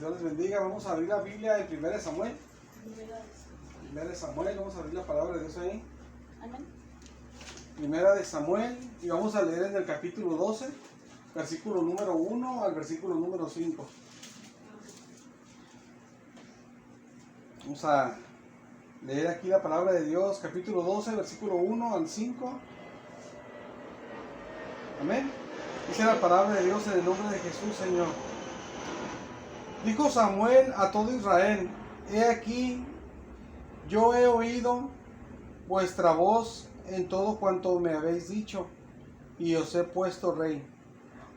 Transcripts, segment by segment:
Dios les bendiga. Vamos a abrir la Biblia en 1 Samuel. 1 Samuel, vamos a abrir la palabra de Dios ahí. Amén. 1 Samuel, y vamos a leer en el capítulo 12, versículo número 1 al versículo número 5. Vamos a leer aquí la palabra de Dios, capítulo 12, versículo 1 al 5. Amén. Dice la palabra de Dios en el nombre de Jesús, Señor. Dijo Samuel a todo Israel: He aquí, yo he oído vuestra voz en todo cuanto me habéis dicho, y os he puesto rey.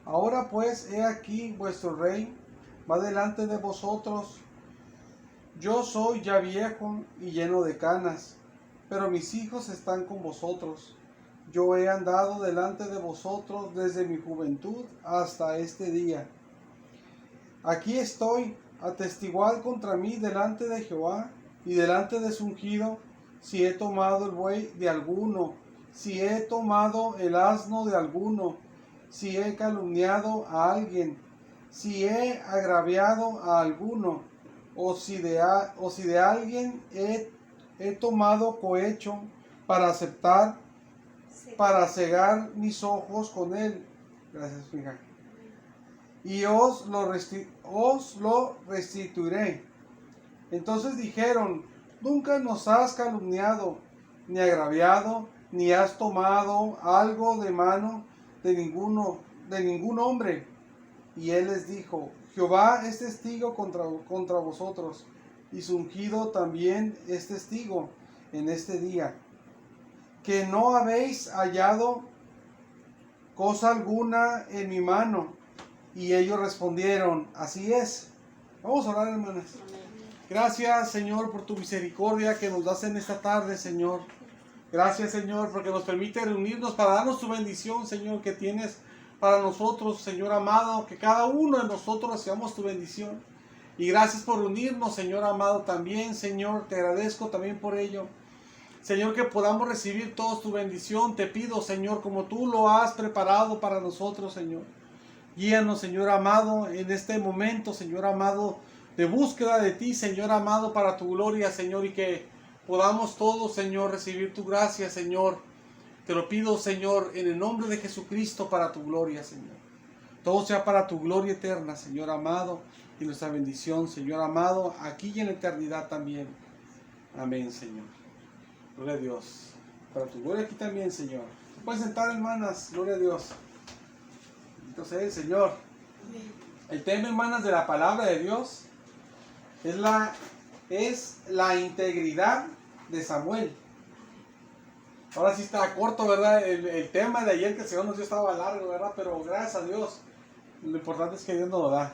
Ahora pues, he aquí, vuestro rey va delante de vosotros. Yo soy ya viejo y lleno de canas, pero mis hijos están con vosotros. Yo he andado delante de vosotros desde mi juventud hasta este día. Aquí estoy, atestiguad contra mí delante de Jehová y delante de su ungido, si he tomado el buey de alguno, si he tomado el asno de alguno, si he calumniado a alguien, si he agraviado a alguno, o si de alguien he tomado cohecho para aceptar, para cegar mis ojos con él. Gracias, hija. Y os lo restituiré. Entonces dijeron: Nunca nos has calumniado, ni agraviado, ni has tomado algo de mano de ningún hombre. Y él les dijo: Jehová es testigo contra vosotros, y su ungido también es testigo en este día, que no habéis hallado cosa alguna en mi mano. Y ellos respondieron: Así es. Vamos a orar, hermanas. Gracias, Señor, por tu misericordia que nos das en esta tarde, Señor. Gracias, Señor, porque nos permite reunirnos para darnos tu bendición, Señor, que tienes para nosotros, Señor amado, que cada uno de nosotros recibamos tu bendición. Y gracias por unirnos, Señor amado, también, Señor, te agradezco también por ello. Señor, que podamos recibir toda tu bendición. Te pido, Señor, como tú lo has preparado para nosotros, Señor. Guíanos, Señor amado, en este momento, Señor amado, de búsqueda de ti, Señor amado, para tu gloria, Señor, y que podamos todos, Señor, recibir tu gracia, Señor. Te lo pido, Señor, en el nombre de Jesucristo, para tu gloria, Señor. Todo sea para tu gloria eterna, Señor amado, y nuestra bendición, Señor amado, aquí y en la eternidad también. Amén, Señor. Gloria a Dios. Para tu gloria aquí también, Señor. ¿Se pueden sentar, hermanas? Gloria a Dios. Entonces, Señor, el tema, hermanas, de la palabra de Dios es la integridad de Samuel. Ahora sí está corto, ¿verdad? El tema de ayer que el Señor nos dio estaba largo, ¿verdad? Pero gracias a Dios, lo importante es que Dios nos lo da.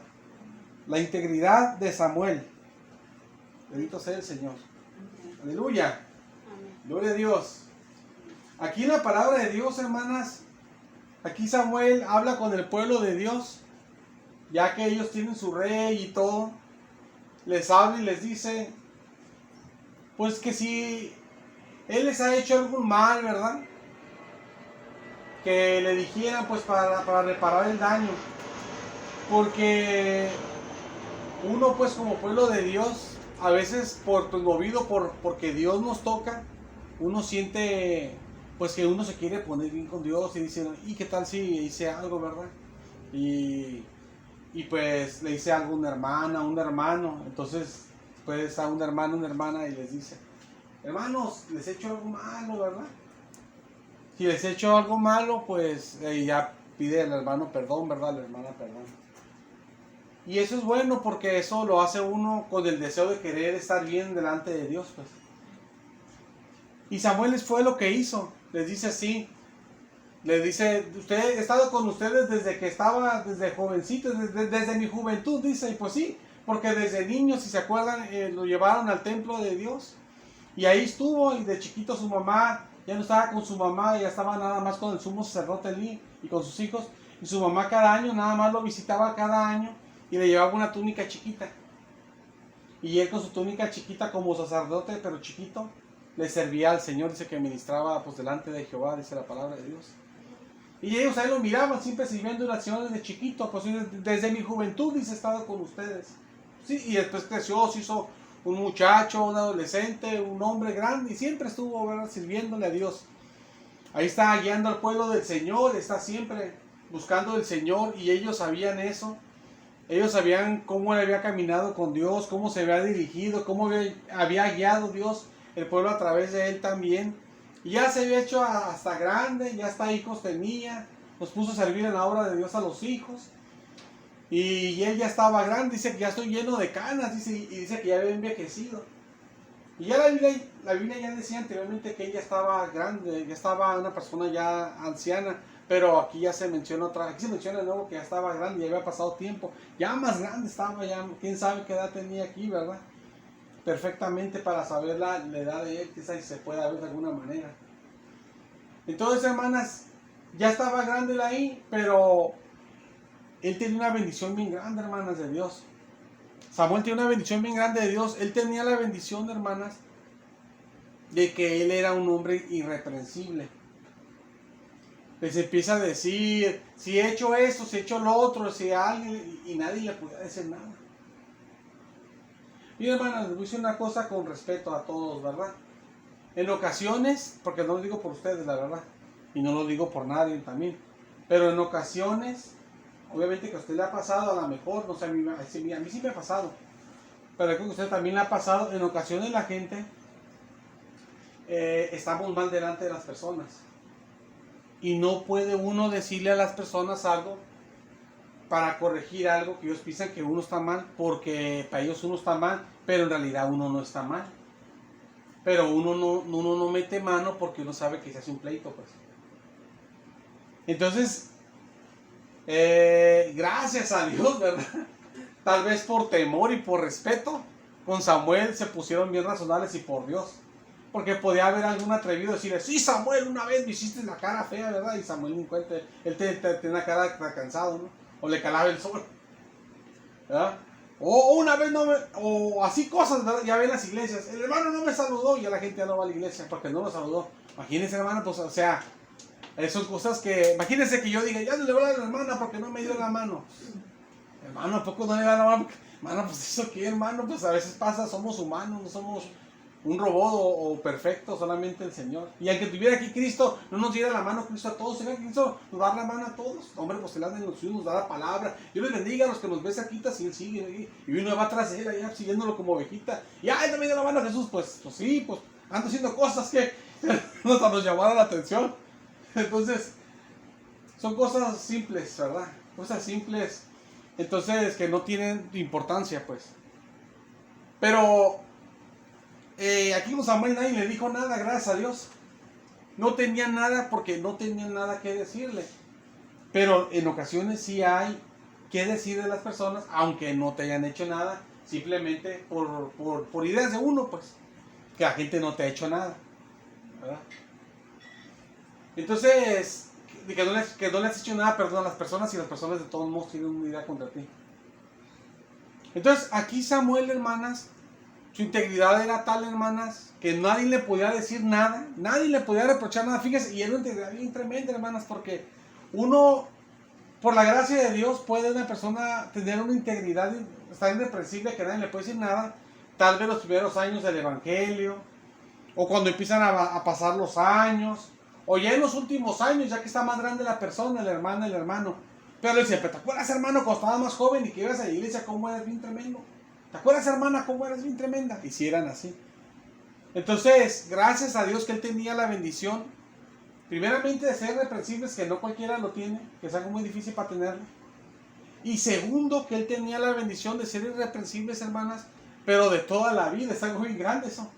La integridad de Samuel. Bendito sea el Señor. Aleluya. Gloria a Dios. Aquí en la palabra de Dios, hermanas, aquí Samuel habla con el pueblo de Dios, ya que ellos tienen su rey y todo. Les habla y les dice, pues que si él les ha hecho algún mal, ¿verdad? Que le dijeran, pues para reparar el daño. Porque uno, pues como pueblo de Dios, a veces movido porque Dios nos toca, uno siente pues que uno se quiere poner bien con Dios y dice: ¿y qué tal si hice algo, verdad? Y pues le dice algo a una hermana, a un hermano. Entonces pues a un hermano, una hermana, y les dice: hermanos, les he hecho algo malo, ¿verdad? Si les he hecho algo malo, pues ya pide al hermano perdón, ¿verdad? La hermana perdón. Y eso es bueno porque eso lo hace uno con el deseo de querer estar bien delante de Dios, pues. Y Samuel fue lo que hizo. Les dice así. Les dice: he estado con ustedes desde que estaba, desde jovencito, desde mi juventud, dice. Y pues sí, porque desde niño, si se acuerdan, lo llevaron al templo de Dios. Y ahí estuvo, y de chiquito su mamá, ya no estaba con su mamá, ya estaba nada más con el sumo sacerdote Elí y con sus hijos. Y su mamá cada año, nada más lo visitaba cada año y le llevaba una túnica chiquita. Y él con su túnica chiquita como sacerdote, pero chiquito, le servía al Señor, dice que ministraba pues delante de Jehová, dice la palabra de Dios. Y ellos ahí lo miraban, siempre sirviendo oraciones de chiquito, pues desde mi juventud, dice, he estado con ustedes. Sí, y después creció, se hizo un muchacho, un adolescente, un hombre grande y siempre estuvo, ¿verdad?, sirviéndole a Dios. Ahí está guiando al pueblo del Señor, está siempre buscando el Señor y ellos sabían eso. Ellos sabían cómo él había caminado con Dios, cómo se había dirigido, cómo había guiado Dios el pueblo a través de él también. Y ya se había hecho hasta grande, ya hasta hijos tenía, nos puso a servir en la obra de Dios a los hijos. Y él ya estaba grande, dice que ya estoy lleno de canas, dice, y dice que ya había envejecido. Y ya la Biblia ya decía anteriormente que ella estaba grande, ya estaba una persona ya anciana, pero aquí ya se menciona aquí se menciona de nuevo que ya estaba grande, ya había pasado tiempo, ya más grande estaba, ya quién sabe qué edad tenía aquí, ¿verdad? Perfectamente para saber la edad de él, quizás si se puede ver de alguna manera. Entonces, hermanas, ya estaba grande él ahí, pero él tenía una bendición bien grande, hermanas, de Dios. Samuel tiene una bendición bien grande de Dios. Él tenía la bendición, hermanas, de que él era un hombre irreprensible. Les empieza a decir, si he hecho esto, si he hecho lo otro, si alguien, y nadie le podía decir nada. Y hermanas, les voy a decir una cosa con respeto a todos, ¿verdad? En ocasiones, porque no lo digo por ustedes, la verdad, y no lo digo por nadie también, pero en ocasiones, obviamente que a usted le ha pasado, a lo mejor, no sé, a mí sí me ha pasado, pero creo que a usted también le ha pasado, en ocasiones la gente, estamos mal delante de las personas, y no puede uno decirle a las personas algo para corregir algo que ellos piensan que uno está mal, porque para ellos uno está mal, pero en realidad uno no está mal. Pero uno no mete mano porque uno sabe que se hace un pleito, pues. Entonces, gracias a Dios, ¿verdad? Tal vez por temor y por respeto, con Samuel se pusieron bien razonables y por Dios. Porque podía haber algún atrevido decirle, sí, Samuel, una vez me hiciste la cara fea, ¿verdad? Y Samuel ni cuenta, él tiene una cara cansado, ¿no? O le calaba el sol, ¿verdad? O una vez no me... O así cosas, ¿verdad? Ya ven las iglesias. El hermano no me saludó y ya la gente ya no va a la iglesia porque no lo saludó. Imagínense, hermano, pues, o sea, son cosas que... Imagínense que yo diga, ya no le voy a dar a la hermana porque no me dio la mano. Hermano, ¿a poco no le da la mano? Hermano, pues eso qué, hermano, pues a veces pasa, somos humanos, no somos un robot o perfecto, solamente el Señor. Y aunque tuviera aquí Cristo, no nos diera la mano Cristo a todos, sino que Cristo nos da la mano a todos. Hombre, pues Él nos da la palabra. Dios les bendiga a los que nos ven aquí, si Él sigue. Y uno va atrás de Él, allá siguiéndolo como ovejita. Y ay, también da la mano a Jesús, pues sí, pues ando haciendo cosas que nos llamaron la atención. Entonces, son cosas simples, ¿verdad? Cosas simples, entonces, que no tienen importancia, pues. Pero aquí con Samuel nadie le dijo nada, gracias a Dios. No tenían nada porque no tenían nada que decirle. Pero en ocasiones sí hay que decir de las personas, aunque no te hayan hecho nada, simplemente por ideas de uno, pues, que la gente no te ha hecho nada, ¿verdad? Entonces, que no le has hecho nada, perdón, a las personas, y las personas de todos modos tienen una idea contra ti. Entonces, aquí Samuel, hermanas, su integridad era tal, hermanas, que nadie le podía decir nada, nadie le podía reprochar nada. Fíjese, y era una integridad bien tremenda, hermanas, porque uno, por la gracia de Dios, puede una persona tener una integridad, estar irreprensible, que nadie le puede decir nada, tal vez los primeros años del Evangelio, o cuando empiezan a pasar los años, o ya en los últimos años, ya que está más grande la persona, la hermana, el hermano. Pero él siempre, ¿te acuerdas, hermano, cuando estabas más joven y que ibas a la iglesia, cómo eras bien tremendo? ¿Te acuerdas, hermana, cómo eras bien tremenda? Y si eran así. Entonces, gracias a Dios que él tenía la bendición, primeramente de ser irreprensibles, que no cualquiera lo tiene, que es algo muy difícil para tenerlo. Y segundo, que él tenía la bendición de ser irreprensibles, hermanas, pero de toda la vida. Es algo bien grande eso.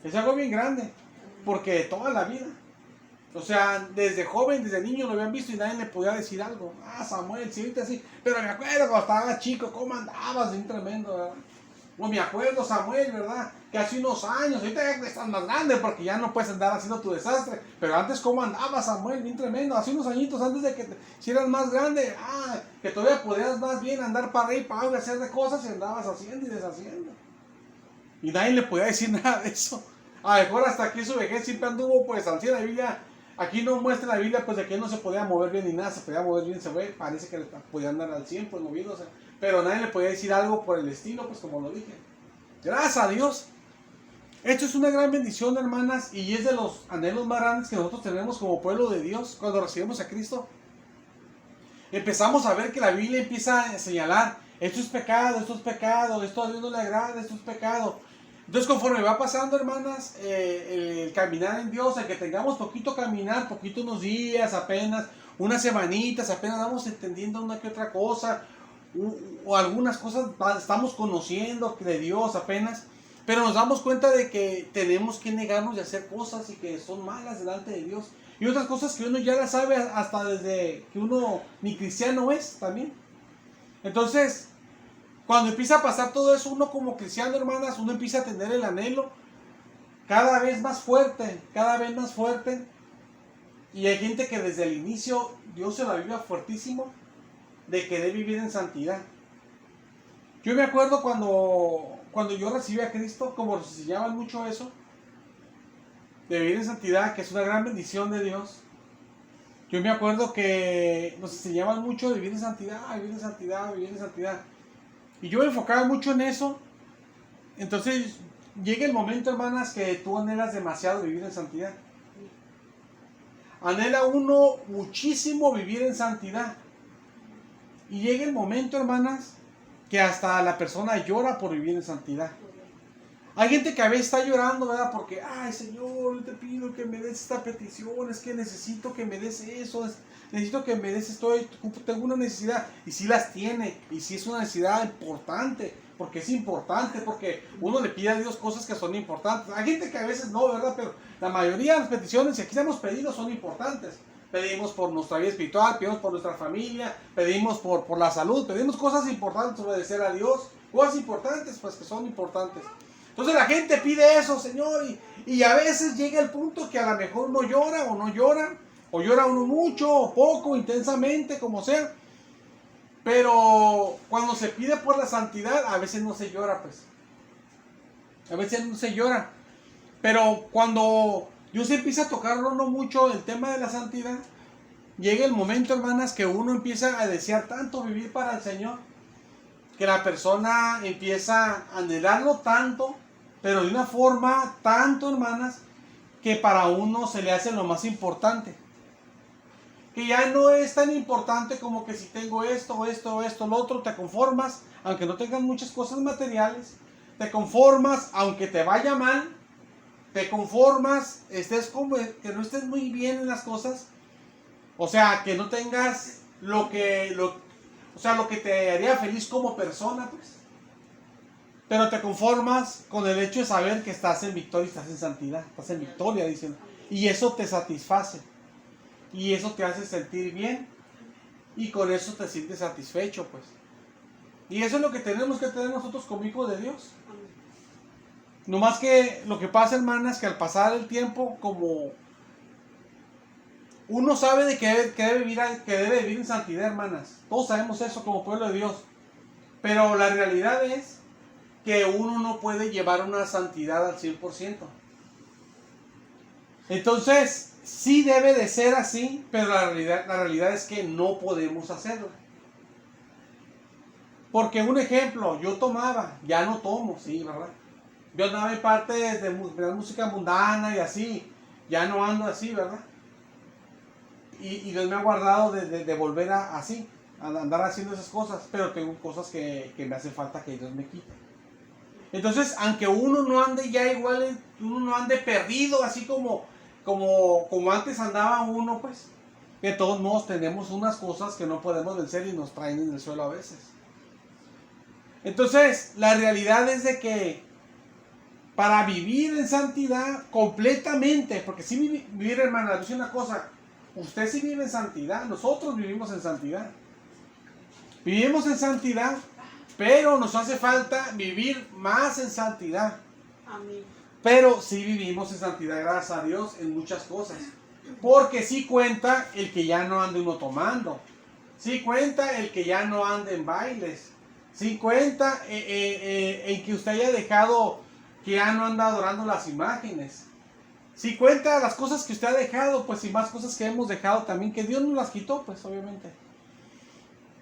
Es algo bien grande, porque de toda la vida. O sea, desde joven, desde niño lo habían visto y nadie le podía decir algo. Ah, Samuel, sí, ahorita sí. Pero me acuerdo cuando estaba chico, cómo andabas, bien tremendo, ¿verdad? No me acuerdo, Samuel, ¿verdad? Que hace unos años, ahorita ya estás más grande porque ya no puedes andar haciendo tu desastre. Pero antes, ¿cómo andabas, Samuel? Bien tremendo. Hace unos añitos antes de que si eras más grande, que todavía podías más bien andar para arriba y para abajo y hacer de cosas y andabas haciendo y deshaciendo. Y nadie le podía decir nada de eso. A lo mejor hasta aquí su vejez siempre anduvo, pues, al cielo. La Biblia, aquí no muestra la Biblia, pues, de que no se podía mover bien ni nada, se podía mover bien, parece que podía andar al 100, pues, moviéndose. pero nadie le podía decir algo por el estilo, pues como lo dije. Gracias a Dios. Esto es una gran bendición, hermanas, y es de los anhelos más grandes que nosotros tenemos como pueblo de Dios cuando recibimos a Cristo. Empezamos a ver que la Biblia empieza a señalar, esto es pecado, esto a Dios no le agrada, esto es pecado. Entonces conforme va pasando, hermanas, el caminar en Dios, el que tengamos poquito caminar, poquito unos días apenas, unas semanitas, apenas vamos entendiendo una que otra cosa, o algunas cosas estamos conociendo de Dios apenas, pero nos damos cuenta de que tenemos que negarnos de hacer cosas y que son malas delante de Dios. Y otras cosas que uno ya las sabe hasta desde que uno ni cristiano es también. Entonces, cuando empieza a pasar todo eso, uno como cristiano, hermanas, uno empieza a tener el anhelo cada vez más fuerte, cada vez más fuerte. Y hay gente que desde el inicio, Dios se la vive fuertísimo, de querer vivir en santidad. Yo me acuerdo cuando yo recibí a Cristo, como nos enseñaban mucho eso, de vivir en santidad, que es una gran bendición de Dios. Yo me acuerdo que nos enseñaban mucho de vivir en santidad, vivir en santidad, vivir en santidad. Y yo me enfocaba mucho en eso. Entonces llega el momento, hermanas, que tú anhelas demasiado vivir en santidad. Anhela uno muchísimo vivir en santidad. Y llega el momento, hermanas, que hasta la persona llora por vivir en santidad. Hay gente que a veces está llorando, ¿verdad? Porque, ay, Señor, te pido que me des esta petición, es que necesito que me des eso, necesito que me des esto, tengo una necesidad. Y sí las tiene, y sí es una necesidad importante, porque es importante, porque uno le pide a Dios cosas que son importantes. Hay gente que a veces no, ¿verdad? Pero la mayoría de las peticiones que aquí hemos pedido son importantes. Pedimos por nuestra vida espiritual, pedimos por nuestra familia, pedimos por la salud, pedimos cosas importantes, obedecer a Dios, cosas importantes, pues que son importantes. Entonces la gente pide eso, Señor, y a veces llega el punto que a lo mejor uno llora o no llora, o llora uno mucho o poco, intensamente, como sea. Pero cuando se pide por la santidad, a veces no se llora, pues. A veces no se llora. Pero cuando Dios empieza a tocar uno mucho el tema de la santidad, llega el momento, hermanas, que uno empieza a desear tanto vivir para el Señor, que la persona empieza a anhelarlo tanto, pero de una forma tanto, hermanas, que para uno se le hace lo más importante. Que ya no es tan importante como que si tengo esto, lo otro, te conformas, aunque no tengas muchas cosas materiales, te conformas, aunque te vaya mal, te conformas, que no estés muy bien en las cosas, o sea, que no tengas lo que te haría feliz como persona, pues. Pero te conformas con el hecho de saber que estás en victoria, estás en santidad, estás en victoria, dicen. Y eso te satisface. Y eso te hace sentir bien. Y con eso te sientes satisfecho, pues. Y eso es lo que tenemos que tener nosotros como hijos de Dios. No más que lo que pasa, hermanas, que al pasar el tiempo, como uno sabe de que debe vivir en santidad, hermanas. Todos sabemos eso como pueblo de Dios. Pero la realidad es que uno no puede llevar una santidad al 100%. Entonces, sí debe de ser así, pero la realidad es que no podemos hacerlo. Porque un ejemplo, yo tomaba, ya no tomo, sí, ¿verdad? Yo andaba en parte de música mundana y así, ya no ando así, ¿verdad? Y Dios me ha guardado de volver a andar haciendo esas cosas, pero tengo cosas que me hace falta que Dios me quite. Entonces, aunque uno no ande ya igual, uno no ande perdido, así como antes andaba uno, pues, de todos modos tenemos unas cosas que no podemos vencer y nos traen en el suelo a veces. Entonces, la realidad es de que para vivir en santidad completamente, porque si vivir, hermana, dice una cosa, usted sí vive en santidad, nosotros vivimos en santidad. Vivimos en santidad, pero nos hace falta vivir más en santidad. Amén. Pero sí vivimos en santidad, gracias a Dios, en muchas cosas. Porque sí cuenta el que ya no ande uno tomando. Sí cuenta el que ya no ande en bailes. Sí cuenta en que usted haya dejado, que ya no anda adorando las imágenes. Sí cuenta las cosas que usted ha dejado, pues y más cosas que hemos dejado también, que Dios nos las quitó, pues obviamente.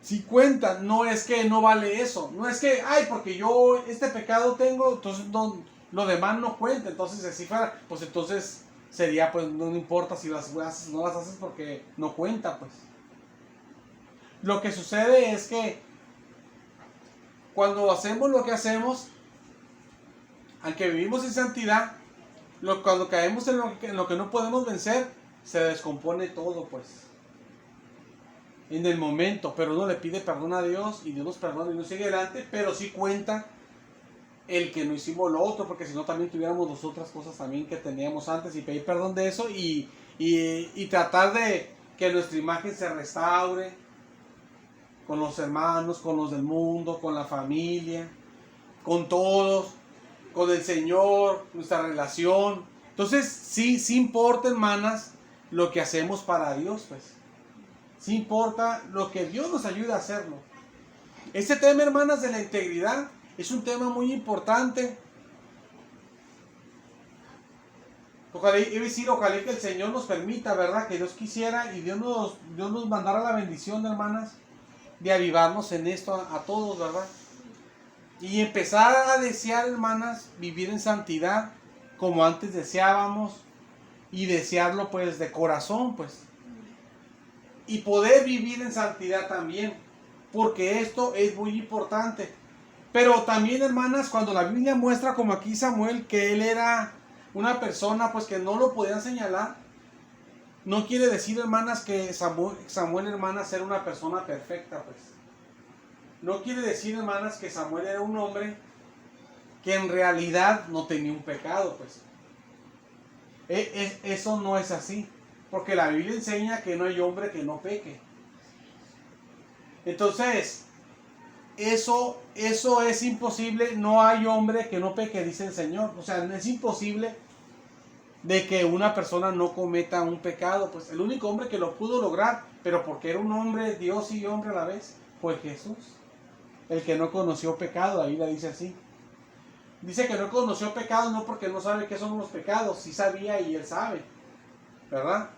Si cuenta, no es que no vale eso. No es que, ay, porque yo este pecado tengo, entonces no, lo demás no cuenta. Entonces, si fuera, pues entonces sería, pues no importa si las haces o no las haces porque no cuenta, pues. Lo que sucede es que cuando hacemos lo que hacemos, aunque vivimos en santidad, cuando caemos en lo que no podemos vencer, se descompone todo, pues. En el momento, pero uno le pide perdón a Dios y Dios nos perdona y nos sigue adelante, pero sí cuenta el que no hicimos lo otro, porque si no también tuviéramos las otras cosas también que teníamos antes y pedir perdón de eso y tratar de que nuestra imagen se restaure con los hermanos, con los del mundo, con la familia, con todos, con el Señor, nuestra relación. Entonces sí importa, hermanas, lo que hacemos para Dios, pues. Sí importa lo que Dios nos ayuda a hacerlo. Este tema, hermanas, de la integridad es un tema muy importante. Ojalá que el Señor nos permita, ¿verdad? Que Dios quisiera y Dios nos mandara la bendición, hermanas, de avivarnos en esto a todos, ¿verdad? Y empezar a desear, hermanas, vivir en santidad como antes deseábamos y desearlo pues de corazón, pues. Y poder vivir en santidad también, porque esto es muy importante. Pero también, hermanas, cuando la Biblia muestra, como aquí Samuel, que él era una persona pues que no lo podían señalar, no quiere decir, hermanas, que Samuel, hermanas, era una persona perfecta, pues. No quiere decir, hermanas, que Samuel era un hombre que en realidad no tenía un pecado, pues. Eso no es así. Porque la Biblia enseña que no hay hombre que no peque. Entonces, eso es imposible. No hay hombre que no peque, dice el Señor. O sea, es imposible de que una persona no cometa un pecado. Pues el único hombre que lo pudo lograr, pero porque era un hombre, Dios y hombre a la vez, fue Jesús. El que no conoció pecado, la Biblia dice así. Dice que no conoció pecado no porque no sabe qué son los pecados. Sí sabía y él sabe, ¿verdad?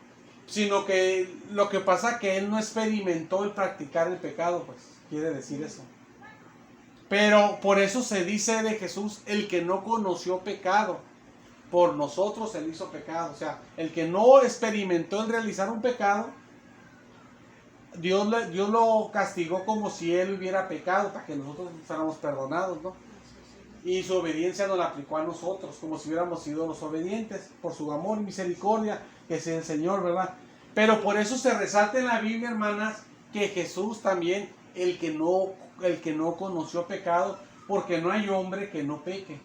Sino que lo que pasa es que él no experimentó el practicar el pecado, pues quiere decir eso. Pero por eso se dice de Jesús, el que no conoció pecado, por nosotros él hizo pecado. O sea, el que no experimentó el realizar un pecado, Dios lo castigó como si él hubiera pecado, para que nosotros fuéramos perdonados, ¿no? Y su obediencia nos la aplicó a nosotros, como si hubiéramos sido los obedientes, por su amor y misericordia, que es el Señor, ¿verdad? Pero por eso se resalta en la Biblia, hermanas, que Jesús también, el que no conoció pecado, porque no hay hombre que no peque.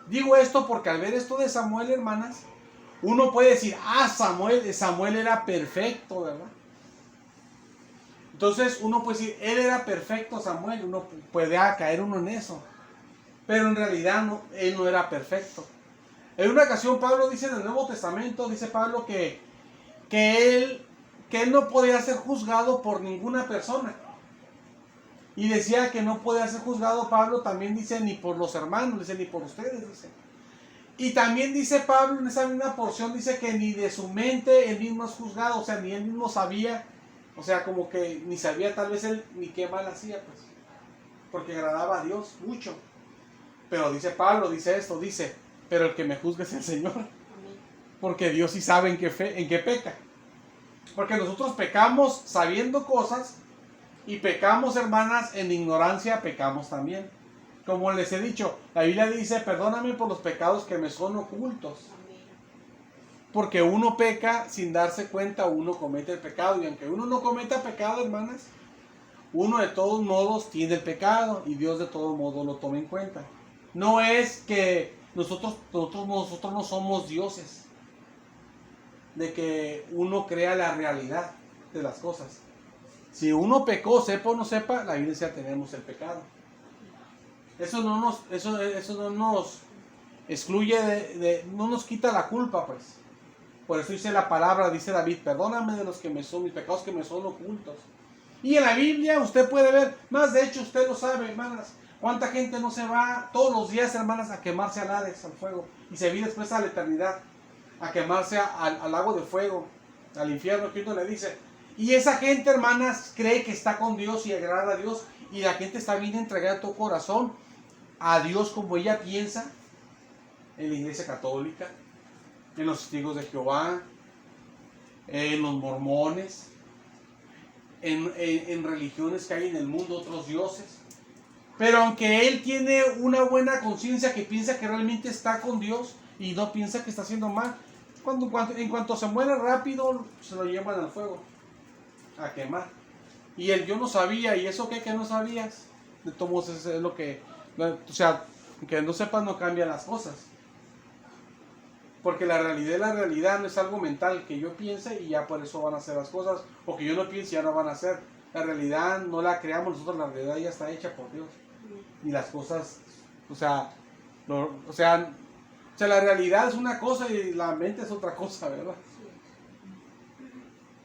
Digo esto porque al ver esto de Samuel, hermanas, uno puede decir, Samuel era perfecto, ¿verdad? Entonces uno puede decir, él era perfecto, Samuel, uno puede caer uno en eso. Pero en realidad él no era perfecto. En una ocasión Pablo dice en el Nuevo Testamento, dice Pablo que él no podía ser juzgado por ninguna persona. Y decía que no podía ser juzgado Pablo, también dice ni por los hermanos, dice ni por ustedes, dice. Y también dice Pablo en esa misma porción, dice que ni de su mente él mismo es juzgado, o sea, ni él mismo sabía, o sea, como que ni sabía tal vez él ni qué mal hacía, pues. Porque agradaba a Dios mucho. Pero dice Pablo, dice esto, dice, pero el que me juzgue es el Señor. Porque Dios sí sabe en qué peca. Porque nosotros pecamos sabiendo cosas y pecamos, hermanas, en ignorancia pecamos también. Como les he dicho, la Biblia dice, perdóname por los pecados que me son ocultos. Porque uno peca sin darse cuenta, uno comete el pecado. Y aunque uno no cometa pecado, hermanas, uno de todos modos tiene el pecado y Dios de todos modos lo toma en cuenta. No es que nosotros no somos dioses, de que uno crea la realidad de las cosas. Si uno pecó, sepa o no sepa, la Biblia dice tenemos el pecado. Eso no nos excluye, no nos quita la culpa, pues. Por eso dice la palabra, dice David, perdóname de mis pecados que me son ocultos. Y en la Biblia usted puede ver, más de hecho usted lo sabe, hermanas, cuánta gente no se va todos los días, hermanas, a quemarse al Hades, al fuego, y se viene después a la eternidad, a quemarse al lago de fuego, al infierno, que uno le dice. Y esa gente, hermanas, cree que está con Dios y agrada a Dios. Y la gente está bien entregada de todo corazón a Dios como ella piensa. En la iglesia católica, en los testigos de Jehová, en los mormones, en religiones que hay en el mundo, otros dioses. Pero aunque él tiene una buena conciencia que piensa que realmente está con Dios y no piensa que está haciendo mal, en cuanto se muere rápido, se lo llevan al fuego a quemar. Y él, yo no sabía, ¿y eso qué? Que no sabías. De todos modos, es lo que, o sea, que no sepas no cambia las cosas. Porque la realidad no es algo mental que yo piense y ya por eso van a hacer las cosas, o que yo no piense y ya no van a hacer. La realidad no la creamos nosotros, la realidad ya está hecha por Dios. Y las cosas, la realidad es una cosa y la mente es otra cosa, ¿verdad?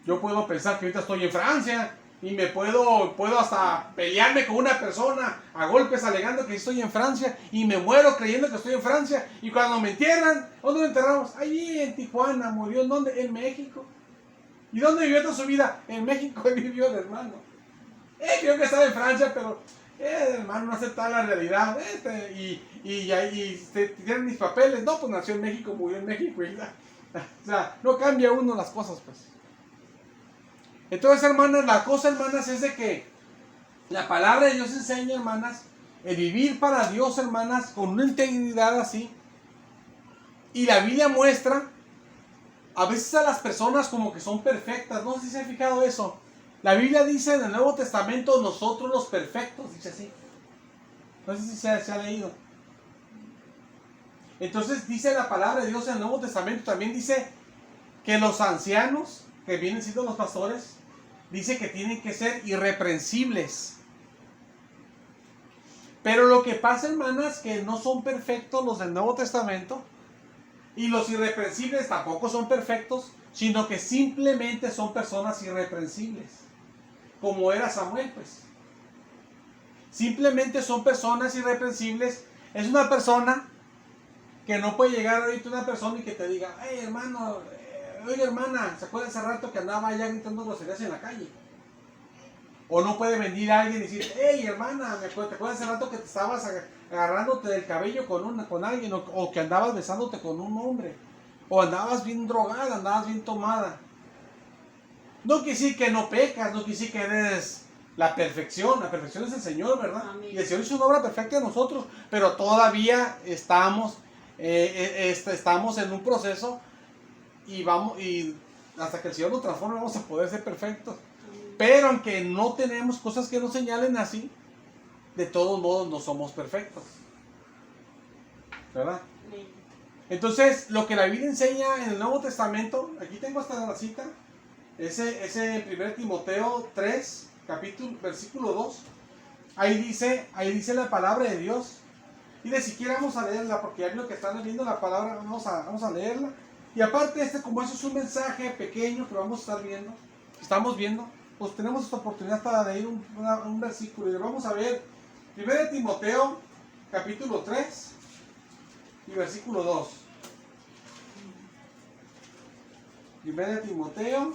Yo puedo pensar que ahorita estoy en Francia y me puedo hasta pelearme con una persona a golpes alegando que estoy en Francia y me muero creyendo que estoy en Francia, y cuando me entierran, ¿dónde lo enterramos? Allí en Tijuana. ¿Murió en dónde? En México. ¿Y dónde vivió toda su vida? En México vivió el hermano. Creo que estaba en Francia, pero el hermano no aceptaba la realidad. Y tienen mis papeles. No, pues nació en México, murió en México. O sea, no cambia uno las cosas, pues. Entonces, hermanas, la cosa, hermanas, es de que la palabra de Dios enseña, hermanas, el vivir para Dios, hermanas, con una integridad así. Y la Biblia muestra a veces a las personas como que son perfectas. No sé si se ha fijado eso. La Biblia dice en el Nuevo Testamento, nosotros los perfectos, dice así. No sé si se ha leído. Entonces dice la palabra de Dios en el Nuevo Testamento, también dice que los ancianos, que vienen siendo los pastores, dice que tienen que ser irreprensibles. Pero lo que pasa, hermanas, que no son perfectos los del Nuevo Testamento, y los irreprensibles tampoco son perfectos, sino que simplemente son personas irreprensibles, como era Samuel, pues. Simplemente son personas irreprensibles. Es una persona que no puede llegar ahorita una persona y que te diga, hey hermano, oye hermana, ¿se acuerda ese rato que andaba allá gritando groserías en la calle? O no puede venir alguien y decir, hey hermana, ¿te acuerdas ese rato que te estabas agarrándote del cabello con alguien? O que andabas besándote con un hombre. O andabas bien drogada, andabas bien tomada. No quiere decir que no pecas, no quiere decir que eres la perfección. La perfección es el Señor, ¿verdad? Amén. Y el Señor hizo una obra perfecta en nosotros, pero todavía estamos en un proceso y hasta que el Señor nos transforme vamos a poder ser perfectos. Pero aunque no tenemos cosas que nos señalen así, de todos modos no somos perfectos, ¿verdad? Entonces, lo que la Biblia enseña en el Nuevo Testamento, aquí tengo hasta la cita, ese 1 Timoteo 3, versículo 2, ahí dice la palabra de Dios. Y de siquiera vamos a leerla, porque ya veo que están leyendo la palabra, vamos a leerla. Y aparte, como eso es un mensaje pequeño que vamos a estar viendo, estamos viendo, pues tenemos esta oportunidad para leer un versículo. Y vamos a ver 1 Timoteo, capítulo 3, y versículo 2. 1 Timoteo,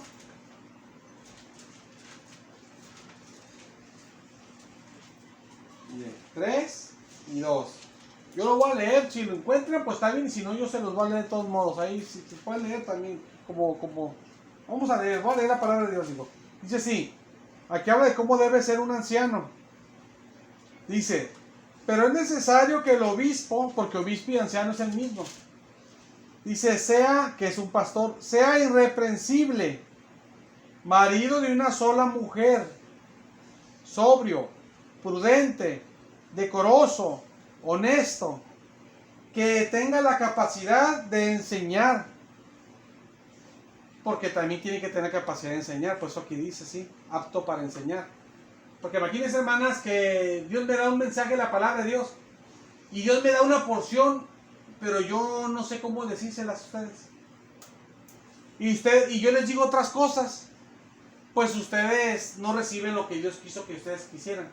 bien, 3 y 2. Yo lo voy a leer, si lo encuentran pues está bien, y si no yo se los voy a leer de todos modos. Ahí si se puede leer también, como vamos a leer, voy a leer la palabra de Dios, digo. Dice así, aquí habla de cómo debe ser un anciano. Dice, pero es necesario que el obispo, porque obispo y anciano es el mismo. Dice, que es un pastor, sea irreprensible, marido de una sola mujer, sobrio, prudente, decoroso, honesto, que tenga la capacidad de enseñar, porque también tiene que tener capacidad de enseñar, por eso aquí dice, sí, apto para enseñar. Porque imagínense, hermanas, que Dios me da un mensaje de la palabra de Dios, y Dios me da una porción, pero yo no sé cómo decírselas a ustedes. Y yo les digo otras cosas, pues ustedes no reciben lo que Dios quiso que ustedes quisieran.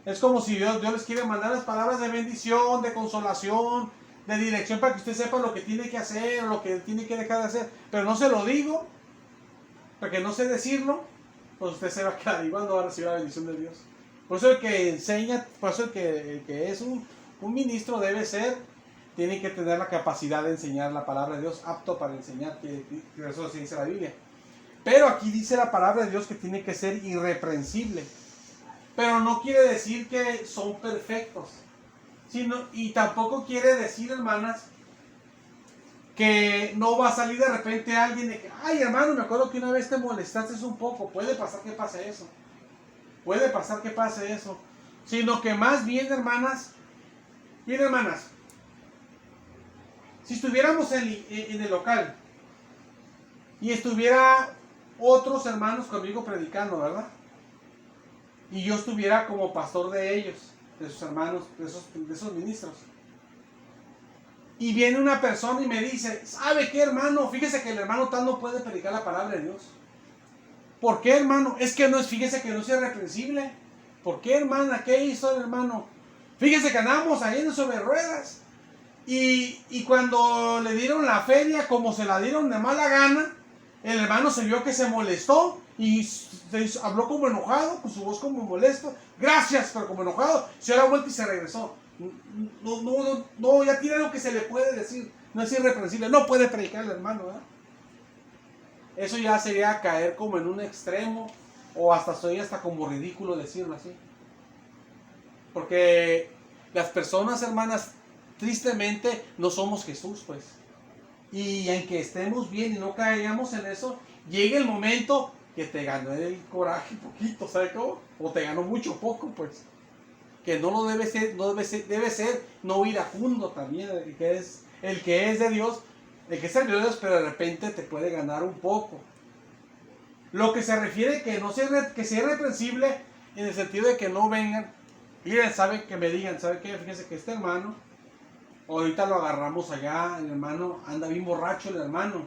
Es como si Dios les quiere mandar las palabras de bendición, de consolación, de dirección para que usted sepa lo que tiene que hacer, lo que tiene que dejar de hacer. Pero no se lo digo porque no sé decirlo, pues usted se va a quedar igual, no va a recibir la bendición de Dios. Por eso el que enseña, por eso el que es un ministro tiene que tener la capacidad de enseñar la palabra de Dios, apto para enseñar, que eso así dice la Biblia. Pero aquí dice la palabra de Dios que tiene que ser irreprensible. Pero no quiere decir que son perfectos. Y tampoco quiere decir, hermanas, que no va a salir de repente alguien de que, ay, hermano, me acuerdo que una vez te molestaste un poco. Puede pasar que pase eso. Puede pasar que pase eso. Sino que más bien, hermanas, si estuviéramos en el local y estuviera otros hermanos conmigo predicando, ¿verdad? Y yo estuviera como pastor de ellos, de sus hermanos, de esos ministros. Y viene una persona y me dice, ¿sabe qué, hermano? Fíjese que el hermano tal no puede predicar la palabra de Dios. ¿Por qué, hermano? Es que no es, fíjese que no es irreprensible. ¿Por qué, hermana? ¿Qué hizo el hermano? Fíjese que andamos ahí sobre ruedas. Y cuando le dieron la feria, como se la dieron de mala gana, el hermano se vio que se molestó y habló como enojado, con su voz como molesto. Gracias, pero como enojado, se dio la vuelta y se regresó. No, ya tiene lo que se le puede decir. No es irreprensible, no puede predicar el hermano, ¿verdad? Eso ya sería caer como en un extremo, o hasta como ridículo decirlo así. Porque las personas, hermanas, tristemente no somos Jesús, pues. Y aunque estemos bien y no caigamos en eso, llega el momento que te ganó el coraje poquito, ¿sabes cómo? O te ganó mucho poco, pues. Que no lo debe ser, debe ser no iracundo también, el que es de Dios, el que es de Dios, pero de repente te puede ganar un poco. Lo que se refiere que sea irreprensible en el sentido de que no vengan, miren, saben que me digan, ¿sabe qué? Fíjense que este hermano, ahorita lo agarramos allá, el hermano anda bien borracho, el hermano,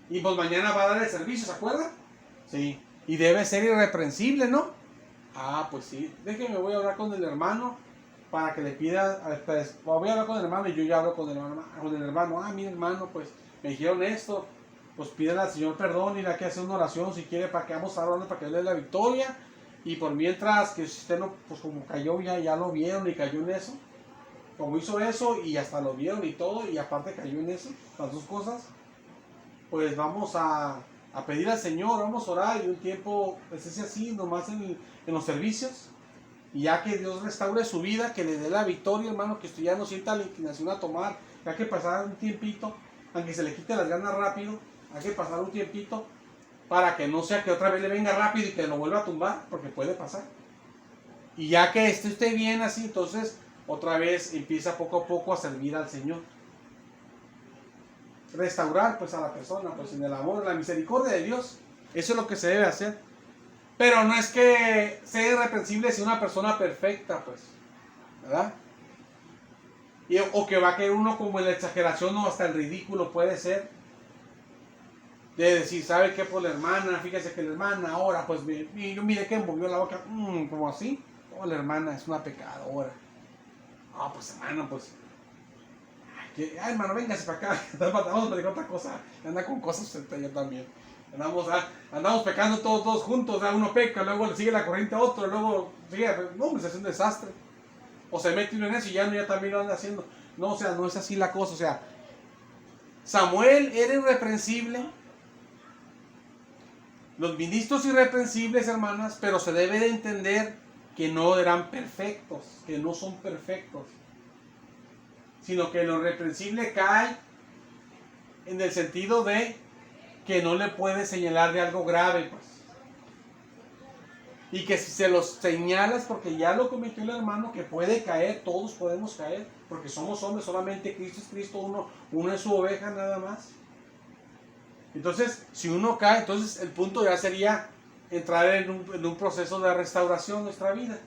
y pues mañana va a dar el servicio, ¿se acuerdan? Sí, y debe ser irreprensible, ¿no? Ah, pues sí, déjenme, voy a hablar con el hermano para que le pida, pues, voy a hablar con el hermano y yo ya hablo con el hermano, mi hermano, pues me dijeron esto, pues pídele al Señor perdón y le hay que hacer una oración si quiere para que vamos a orar para que le dé la victoria. Y por mientras que usted no, pues como cayó ya lo vieron y cayó en eso, como hizo eso y hasta lo vieron y todo y aparte cayó en eso, las dos cosas, pues vamos a pedir al Señor, vamos a orar y un tiempo, pues es así, nomás en los servicios, y ya que Dios restaure su vida, que le dé la victoria, hermano, que usted ya no sienta la inclinación a tomar, que hay que pasar un tiempito, aunque se le quite las ganas rápido, hay que pasar un tiempito para que no sea que otra vez le venga rápido y que lo vuelva a tumbar, porque puede pasar. Y ya que esté usted bien así, entonces otra vez empieza poco a poco a servir al Señor. Restaurar pues a la persona, pues en el amor, la misericordia de Dios. Eso es lo que se debe hacer. Pero no es que sea irreprensible si una persona perfecta, pues, ¿verdad? O que va a caer uno como en la exageración o hasta el ridículo puede ser. De decir, ¿sabe qué? Por la hermana, fíjese que la hermana ahora, pues, yo mire que movió la boca, como así. Oh, la hermana es una pecadora. Ah, pues hermano, pues. Ay, hermano, véngase para acá. Vamos a platicar otra cosa. Anda con cosas usted yo también. Andamos pecando todos juntos. Uno peca, luego le sigue la corriente a otro, luego sigue. No, pues es un desastre. O se mete uno en eso y ya también lo anda haciendo. No, o sea, no es así la cosa. O sea, Samuel era irreprensible. Los ministros irreprensibles, hermanas, pero se debe de entender que no eran perfectos, que no son perfectos, sino que lo irreprensible cae en el sentido de que no le puede señalar de algo grave, pues. Y que si se los señalas porque ya lo cometió el hermano, que puede caer, todos podemos caer, porque somos hombres, solamente Cristo es Cristo, uno es su oveja nada más. Entonces, si uno cae, entonces el punto ya sería entrar en un proceso de restauración de nuestra vida.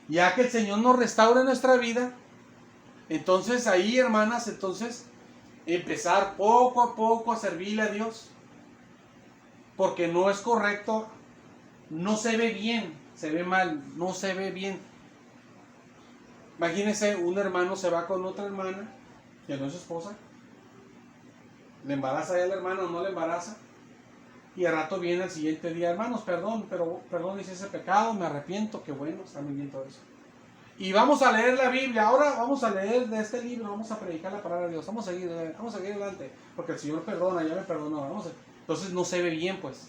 Ya que el Señor nos restaure nuestra vida, entonces ahí, hermanas, entonces empezar poco a poco a servirle a Dios. Porque no es correcto, no se ve bien, se ve mal, no se ve bien. Imagínense, un hermano se va con otra hermana, que no es su esposa, le embaraza a la hermana o no le embaraza, Y al rato viene el siguiente día, hermanos, perdón, hice ese pecado, me arrepiento, qué bueno, está muy bien todo eso. Y vamos a leer la Biblia, ahora vamos a leer de este libro, vamos a predicar la palabra de Dios, vamos a seguir adelante, porque el Señor perdona, ya me perdonó, entonces no se ve bien pues.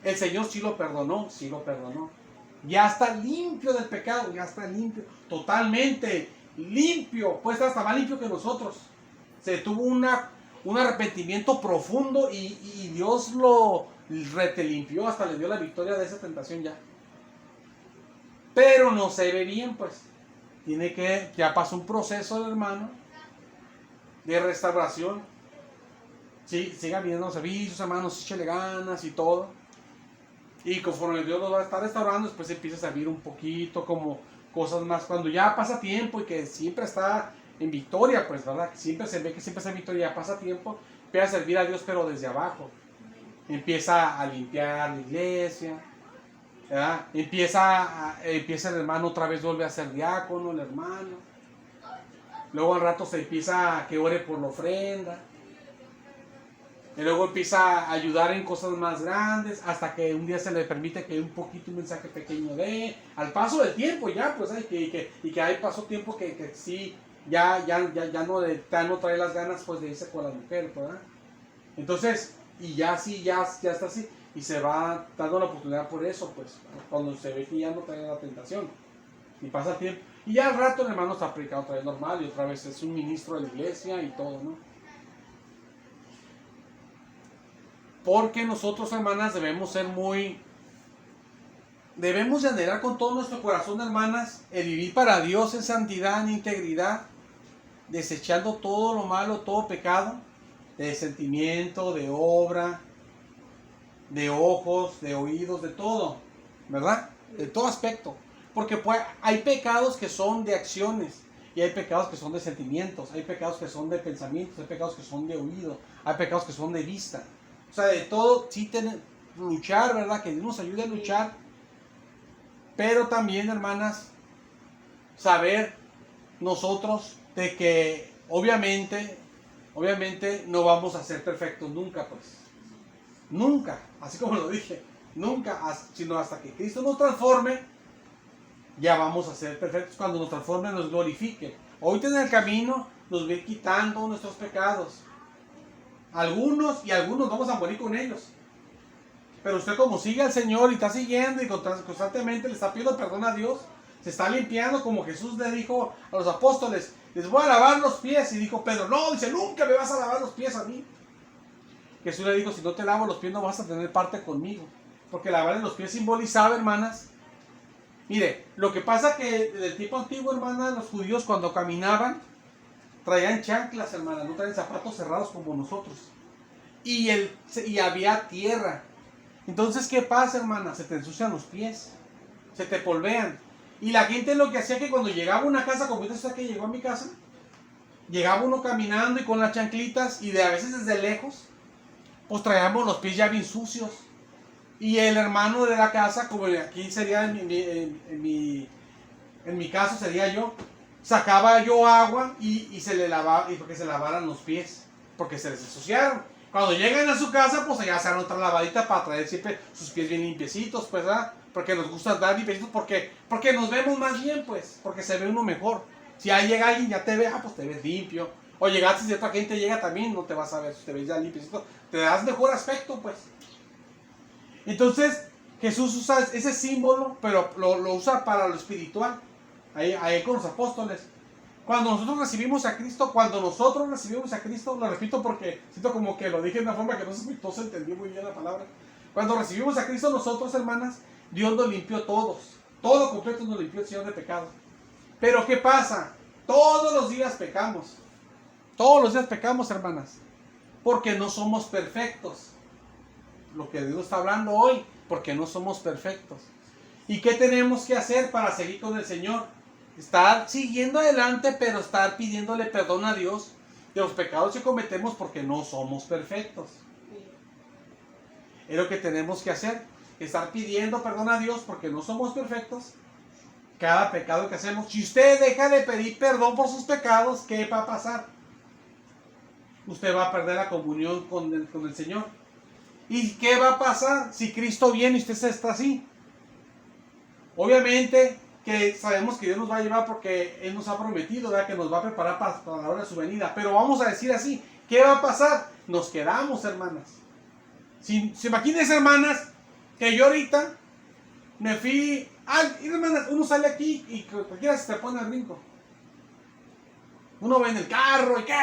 El Señor sí lo perdonó, ya está limpio del pecado, ya está limpio, totalmente limpio, puede estar hasta más limpio que nosotros. Se tuvo un arrepentimiento profundo y Dios lo retelimpió, hasta le dio la victoria de esa tentación ya. Pero no se ve bien, pues. Ya pasó un proceso, hermano, de restauración. Sí, siga viendo servicios, hermanos, échale ganas y todo. Y conforme Dios los va a estar restaurando, después empieza a servir un poquito, como cosas más. Cuando ya pasa tiempo y que siempre está en victoria, pues, ¿verdad? Que siempre se ve que siempre está en victoria, ya pasa tiempo, empieza a servir a Dios, pero desde abajo. Empieza a limpiar la iglesia. ¿verdad? Empieza el hermano otra vez, vuelve a ser diácono, el hermano. Luego al rato se empieza a que ore por la ofrenda. Y luego empieza a ayudar en cosas más grandes, hasta que un día se le permite que un poquito, un mensaje pequeño de, al paso del tiempo ya, pues, y que ahí pasó tiempo que sí, ya no trae las ganas, pues, de irse con las mujeres, ¿verdad? Entonces, y ya sí, ya está así. Y se va dando la oportunidad por eso, pues, cuando se ve que ya no trae la tentación. Y pasa el tiempo. Y ya al rato el hermano está predicando otra vez normal y otra vez es un ministro de la iglesia y todo, ¿no? Porque nosotros, hermanas, debemos de anhelar con todo nuestro corazón, hermanas, el vivir para Dios en santidad, en integridad, desechando todo lo malo, todo pecado, de sentimiento, de obra, de ojos, de oídos, de todo, ¿verdad? De todo aspecto. Porque pues, hay pecados que son de acciones y hay pecados que son de sentimientos, hay pecados que son de pensamientos, hay pecados que son de oído, hay pecados que son de vista. O sea, de todo, sí luchar, ¿verdad? Que Dios nos ayude a luchar. Pero también, hermanas, saber nosotros de que obviamente no vamos a ser perfectos nunca, pues. Nunca, así como lo dije, nunca, sino hasta que Cristo nos transforme, ya vamos a ser perfectos. Cuando nos transforme, nos glorifique. Ahorita en el camino nos va a ir quitando nuestros pecados. Algunos vamos a morir con ellos. Pero usted, como sigue al Señor y está siguiendo y constantemente le está pidiendo perdón a Dios, se está limpiando, como Jesús le dijo a los apóstoles, les voy a lavar los pies. Y dijo Pedro, no, dice, nunca me vas a lavar los pies a mí. Jesús le dijo, si no te lavo los pies no vas a tener parte conmigo. Porque lavarle los pies simbolizaba, hermanas. Mire, lo que pasa que en el tiempo antiguo, hermanas, los judíos cuando caminaban, traían chanclas, hermanas, no traían zapatos cerrados como nosotros. Y había tierra. Entonces, ¿qué pasa, hermanas? Se te ensucian los pies, se te polvean. Y la gente lo que hacía que cuando llegaba a una casa, como esta que llegó a mi casa, llegaba uno caminando y con las chanclitas, y a veces desde lejos, pues traíamos los pies ya bien sucios. Y el hermano de la casa, como aquí sería en mi caso sería yo, sacaba yo agua y se le lavaba, y porque se lavaran los pies, porque se les ensuciaron. Cuando llegan a su casa, pues allá se dan otra lavadita para traer siempre sus pies bien limpiecitos, pues, ¿verdad? Porque nos gusta dar limpiecitos, porque nos vemos más bien, pues, porque se ve uno mejor. Si ahí llega alguien, ya te ve, pues te ves limpio. O llegaste, si otra gente llega también, no te vas a ver, te ves ya limpiecito, te das mejor aspecto, pues. Entonces, Jesús usa ese símbolo, pero lo usa para lo espiritual, ahí con los apóstoles. Cuando nosotros recibimos a Cristo, lo repito porque siento como que lo dije de una forma que no se entendió muy bien la palabra. Cuando recibimos a Cristo nosotros, hermanas, Dios nos limpió todos. Todo completo nos limpió el Señor de pecado. Pero ¿qué pasa? Todos los días pecamos. Todos los días pecamos, hermanas. Porque no somos perfectos. Lo que Dios está hablando hoy, porque no somos perfectos. ¿Y qué tenemos que hacer para seguir con el Señor? Estar siguiendo adelante, pero estar pidiéndole perdón a Dios de los pecados que cometemos porque no somos perfectos. Es lo que tenemos que hacer, estar pidiendo perdón a Dios porque no somos perfectos. Cada pecado que hacemos, si usted deja de pedir perdón por sus pecados, ¿qué va a pasar? Usted va a perder la comunión con el Señor. ¿Y qué va a pasar si Cristo viene y usted está así? Obviamente que sabemos que Dios nos va a llevar porque Él nos ha prometido, ¿verdad?, que nos va a preparar para la hora de su venida. Pero vamos a decir así, ¿qué va a pasar? Nos quedamos, hermanas. Si imagínense, hermanas, que yo ahorita me fui... hermanas, uno sale aquí y cualquiera se te pone al brinco. Uno ve en el carro y ¿qué?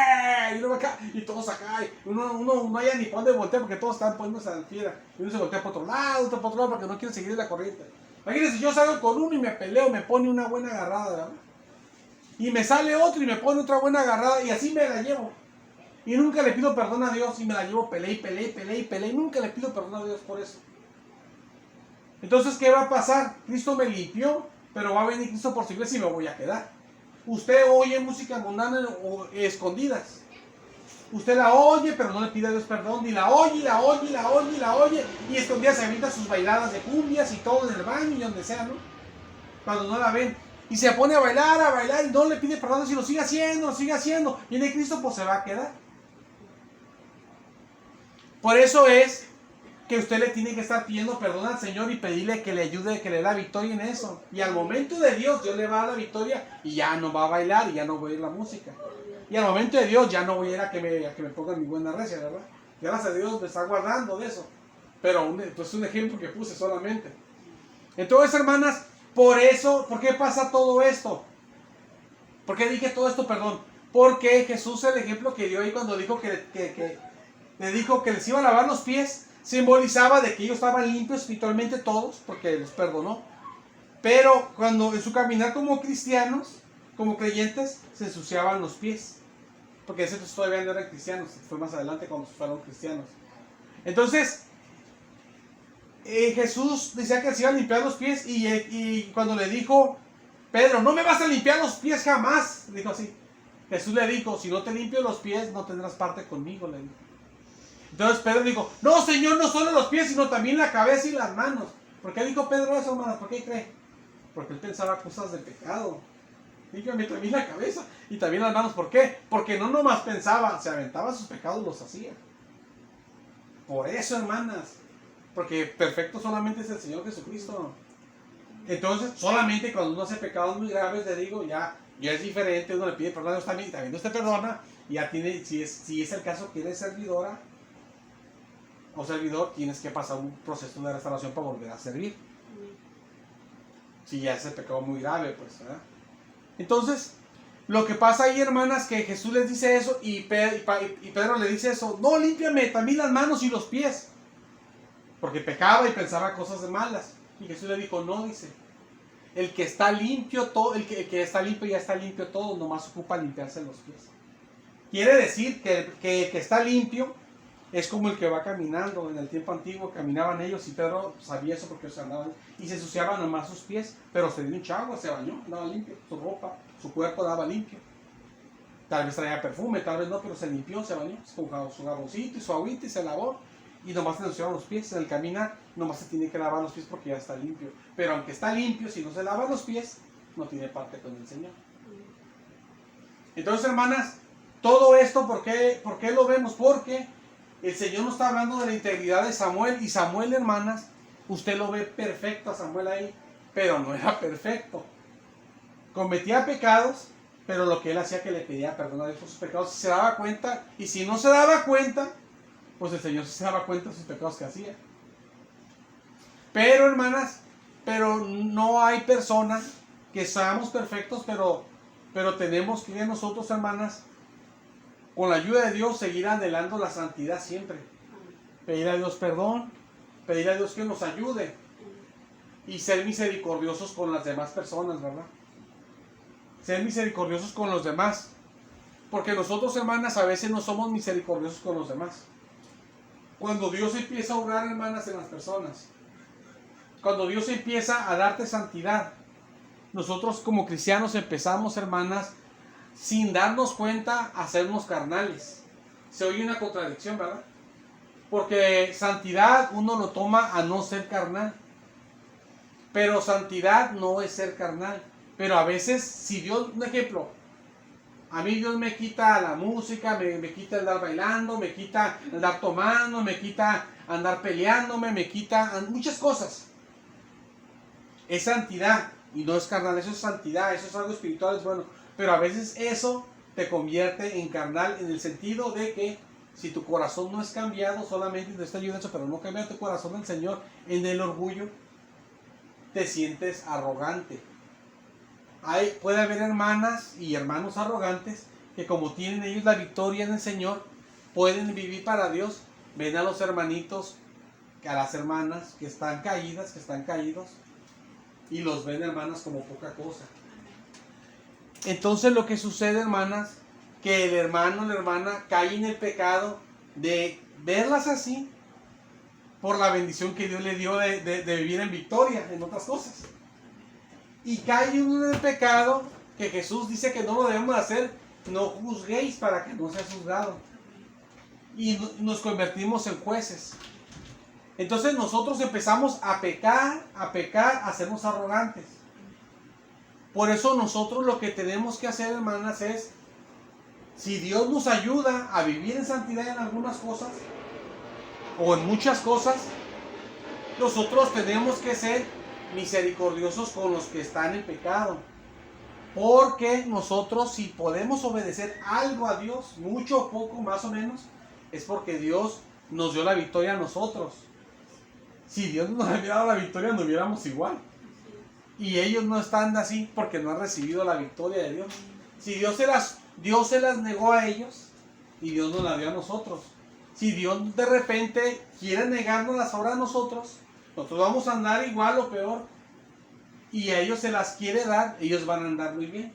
Y uno va acá y todos acá. Y uno no haya ni para dónde voltear porque todos están poniéndose a la fiera. Y uno se voltea para otro lado porque no quiere seguir la corriente. Imagínense, yo salgo con uno y me peleo, me pone una buena agarrada, ¿verdad? Y me sale otro y me pone otra buena agarrada y así me la llevo. Y nunca le pido perdón a Dios y me la llevo peleé y nunca le pido perdón a Dios por eso. Entonces, ¿qué va a pasar? Cristo me limpió, pero va a venir Cristo por su iglesia y me voy a quedar. Usted oye música mundana o escondidas. Usted la oye, pero no le pide a Dios perdón. Y la oye, y escondidas se avienta sus bailadas de cumbias y todo en el baño y donde sea, ¿no? Cuando no la ven. Y se pone a bailar y no le pide perdón. Si lo sigue haciendo. Viene Cristo, pues se va a quedar. Por eso es que usted le tiene que estar pidiendo perdón al Señor y pedirle que le ayude, que le dé la victoria en eso. Y al momento de Dios le va a dar la victoria y ya no va a bailar y ya no voy a ir a la música. Y al momento de Dios ya no voy a ir a que me pongan mi buena recia, ¿verdad? Gracias a Dios me está guardando de eso. Pero pues un ejemplo que puse solamente. Entonces, hermanas, por eso, ¿por qué pasa todo esto? ¿Por qué dije todo esto, perdón? Porque Jesús, el ejemplo que dio ahí cuando dijo que le dijo que les iba a lavar los pies, simbolizaba de que ellos estaban limpios espiritualmente todos, porque los perdonó. Pero cuando en su caminar como cristianos, como creyentes, se ensuciaban los pies. Porque esos todavía no eran cristianos, fue más adelante cuando fueron cristianos. Entonces, Jesús decía que se iba a limpiar los pies y cuando le dijo, Pedro, no me vas a limpiar los pies jamás, dijo así. Jesús le dijo, si no te limpio los pies, no tendrás parte conmigo, le dijo. Entonces Pedro dijo, no, Señor, no solo los pies, sino también la cabeza y las manos. ¿Por qué dijo Pedro eso, hermanos? ¿Por qué cree? Porque él pensaba cosas del pecado. Límpiame también la cabeza y también las manos. ¿Por qué? Porque no nomás pensaba, se aventaba sus pecados, los hacía. Por eso, hermanas. Porque perfecto solamente es el Señor Jesucristo. Entonces, solamente cuando uno hace pecados muy graves, le digo, ya es diferente, uno le pide perdón a Dios también Dios te perdona. Y ya tiene, si es el caso que eres servidora o servidor, tienes que pasar un proceso de restauración para volver a servir. Si ya es el pecado muy grave, pues, ¿verdad? Entonces, lo que pasa ahí, hermanas, que Jesús les dice eso y Pedro le dice eso, no, límpiame también las manos y los pies. Porque pecaba y pensaba cosas malas. Y Jesús le dijo, no, dice, el que está limpio, todo, el que está limpio ya está limpio todo, nomás ocupa limpiarse los pies. Quiere decir que el que está limpio es como el que va caminando. En el tiempo antiguo caminaban ellos y Pedro sabía eso porque se andaban y se ensuciaban nomás sus pies, pero se dio un chagua, se bañó, andaba limpio, su ropa, su cuerpo andaba limpio. Tal vez traía perfume, tal vez no, pero se limpió, se bañó, su jaboncito y su agüita y se lavó. Y nomás se ensuciaron los pies. En el caminar nomás se tiene que lavar los pies porque ya está limpio. Pero aunque está limpio, si no se lava los pies, no tiene parte con el Señor. Entonces, hermanas, todo esto, ¿por qué lo vemos? Porque el Señor nos está hablando de la integridad de Samuel. Y Samuel, hermanas, usted lo ve perfecto a Samuel ahí, pero no era perfecto. Cometía pecados, pero lo que él hacía que le pedía perdón a Dios por sus pecados, se daba cuenta. Y si no se daba cuenta, pues el Señor se daba cuenta de sus pecados que hacía. Pero, hermanas, no hay persona que seamos perfectos, pero tenemos que nosotros, hermanas, con la ayuda de Dios, seguir anhelando la santidad siempre. Pedir a Dios perdón, pedir a Dios que nos ayude y ser misericordiosos con las demás personas, ¿verdad? Ser misericordiosos con los demás. Porque nosotros, hermanas, a veces no somos misericordiosos con los demás. Cuando Dios empieza a obrar, hermanas, en las personas, cuando Dios empieza a darte santidad, nosotros como cristianos empezamos, hermanas, sin darnos cuenta, a hacernos carnales. Se oye una contradicción, ¿verdad? Porque santidad uno lo toma a no ser carnal. Pero santidad no es ser carnal. Pero a veces, si Dios, un ejemplo, A mí Dios me quita la música, me quita andar bailando, me quita andar tomando, me quita andar peleándome, me quita muchas cosas. Es santidad y no es carnal, eso es santidad, eso es algo espiritual, es bueno. Pero a veces eso te convierte en carnal en el sentido de que si tu corazón no es cambiado, solamente te está ayudando, pero no cambia tu corazón el Señor en el orgullo, te sientes arrogante. Puede haber hermanas y hermanos arrogantes que como tienen ellos la victoria en el Señor, pueden vivir para Dios. Ven a los hermanitos, a las hermanas que están caídas, que están caídos, y los ven, hermanas, como poca cosa. Entonces lo que sucede, hermanas, que el hermano o la hermana cae en el pecado de verlas así por la bendición que Dios le dio de vivir en victoria en otras cosas. Y cae uno en el pecado que Jesús dice que no lo debemos hacer. No juzguéis para que no seas juzgado. Y nos convertimos en jueces. Entonces nosotros empezamos a pecar, a hacernos arrogantes. Por eso nosotros lo que tenemos que hacer, hermanas, es, si Dios nos ayuda a vivir en santidad en algunas cosas, o en muchas cosas, nosotros tenemos que ser misericordiosos con los que están en pecado. Porque nosotros, si podemos obedecer algo a Dios, mucho o poco, más o menos, es porque Dios nos dio la victoria a nosotros. Si Dios nos hubiera dado la victoria, no hubiéramos igual. Y ellos no están así porque no han recibido la victoria de Dios. Si Dios se las negó a ellos y Dios nos la dio a nosotros. Si Dios de repente quiere negárnoslas ahora a nosotros vamos a andar igual o peor. Y a ellos se las quiere dar, ellos van a andar muy bien.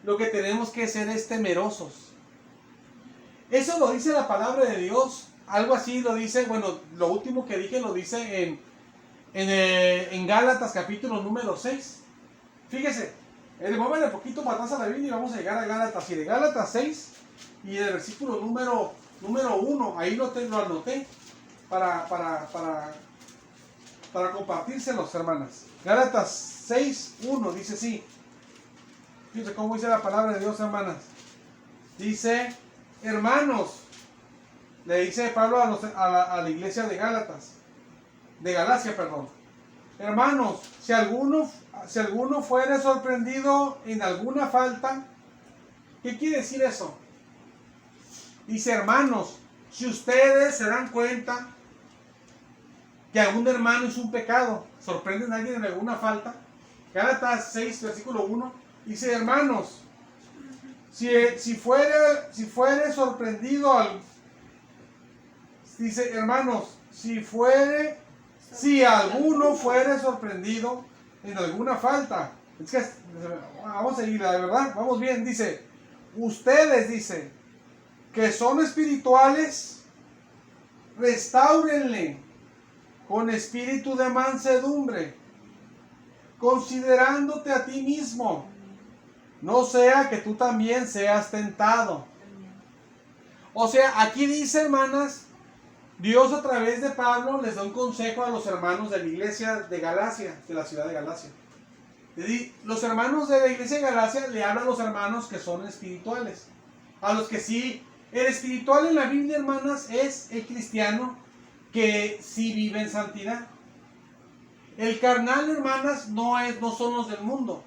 Lo que tenemos que ser es temerosos. Eso lo dice la palabra de Dios. Algo así lo dice, bueno, lo último que dije lo dice en Gálatas capítulo número 6. Fíjese, vamos a un poquito para atrás a la Biblia y vamos a llegar a Gálatas. Y de Gálatas 6 y el versículo número 1, ahí lo anoté para compartírselos, hermanas. Gálatas 6:1 dice así. Fíjense cómo dice la palabra de Dios, hermanas. Dice, hermanos, le dice Pablo a la iglesia de Galacia, perdón. Hermanos, si alguno fuere sorprendido en alguna falta, ¿qué quiere decir eso? Dice, hermanos, si ustedes se dan cuenta que a un hermano es un pecado, sorprenden a alguien en alguna falta. Gálatas 6, versículo 1, dice, hermanos, si fuere sorprendido dice, hermanos, si alguno fuere sorprendido en alguna falta, es que vamos a seguir, la verdad, vamos bien, dice, ustedes, dice, que son espirituales, restáurenle con espíritu de mansedumbre, considerándote a ti mismo, no sea que tú también seas tentado. O sea, aquí dice, hermanas, Dios a través de Pablo les da un consejo a los hermanos de la iglesia de Galacia, de la ciudad de Galacia. Los hermanos de la iglesia de Galacia le hablan a los hermanos que son espirituales. A los que sí, el espiritual en la Biblia, hermanas, es el cristiano que sí vive en santidad. El carnal, hermanas, no son los del mundo.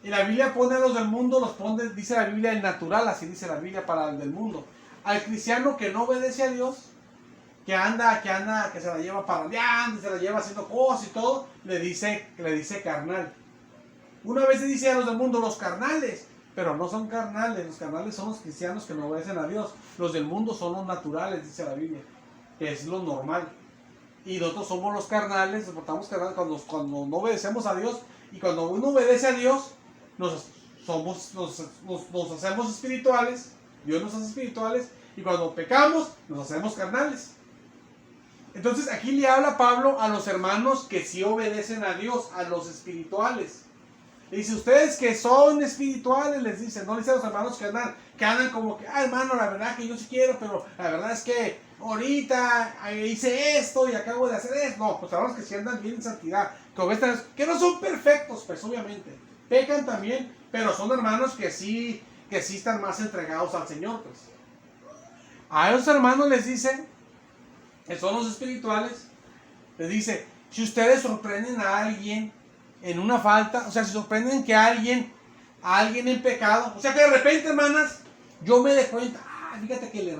Y la Biblia pone a los del mundo, dice la Biblia, el natural, así dice la Biblia para el del mundo. Al cristiano que no obedece a Dios, que se la lleva parrandeando, se la lleva haciendo cosas y todo, le dice carnal. Una vez se dice a los del mundo, los carnales, pero no son carnales, los carnales son los cristianos que no obedecen a Dios. Los del mundo son los naturales, dice la Biblia, que es lo normal. Y nosotros somos los carnales, nos portamos carnales cuando no obedecemos a Dios. Y cuando uno obedece a Dios, nos hacemos espirituales, Dios nos hace espirituales, y cuando pecamos, nos hacemos carnales. Entonces aquí le habla Pablo a los hermanos que sí obedecen a Dios, a los espirituales. Y dice, ustedes que son espirituales, les dice, no les dice a los hermanos que andan como que, hermano, la verdad que yo sí quiero, pero la verdad es que ahorita hice esto y acabo de hacer esto. No, pues hermanos que sí andan bien en santidad, que no son perfectos, pues obviamente, pecan también, pero son hermanos que sí que sí están más entregados al Señor, pues. A esos hermanos les dice, que son los espirituales, les dice, si ustedes sorprenden a alguien en una falta, o sea, si sorprenden que a alguien en pecado, o sea, que de repente, hermanas, yo me doy cuenta, fíjate que la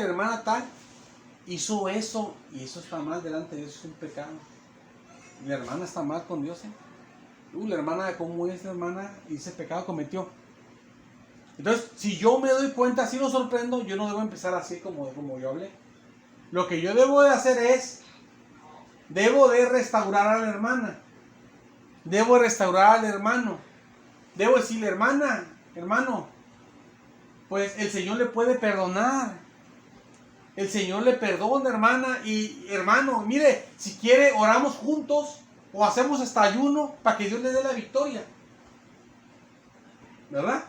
hermana tal, hizo eso, y eso está mal delante de Dios, es un pecado. Y la hermana está mal con Dios, la hermana, ¿cómo es la hermana? Y ese pecado cometió. Entonces, si yo me doy cuenta, si lo sorprendo, yo no debo empezar así como yo hablé. Lo que yo debo de hacer es, debo de restaurar a la hermana. Debo restaurar al hermano. Debo decirle, hermano, pues el Señor le puede perdonar. El Señor le perdona, hermana. Y hermano, mire, si quiere, oramos juntos o hacemos hasta ayuno para que Dios le dé la victoria. ¿Verdad?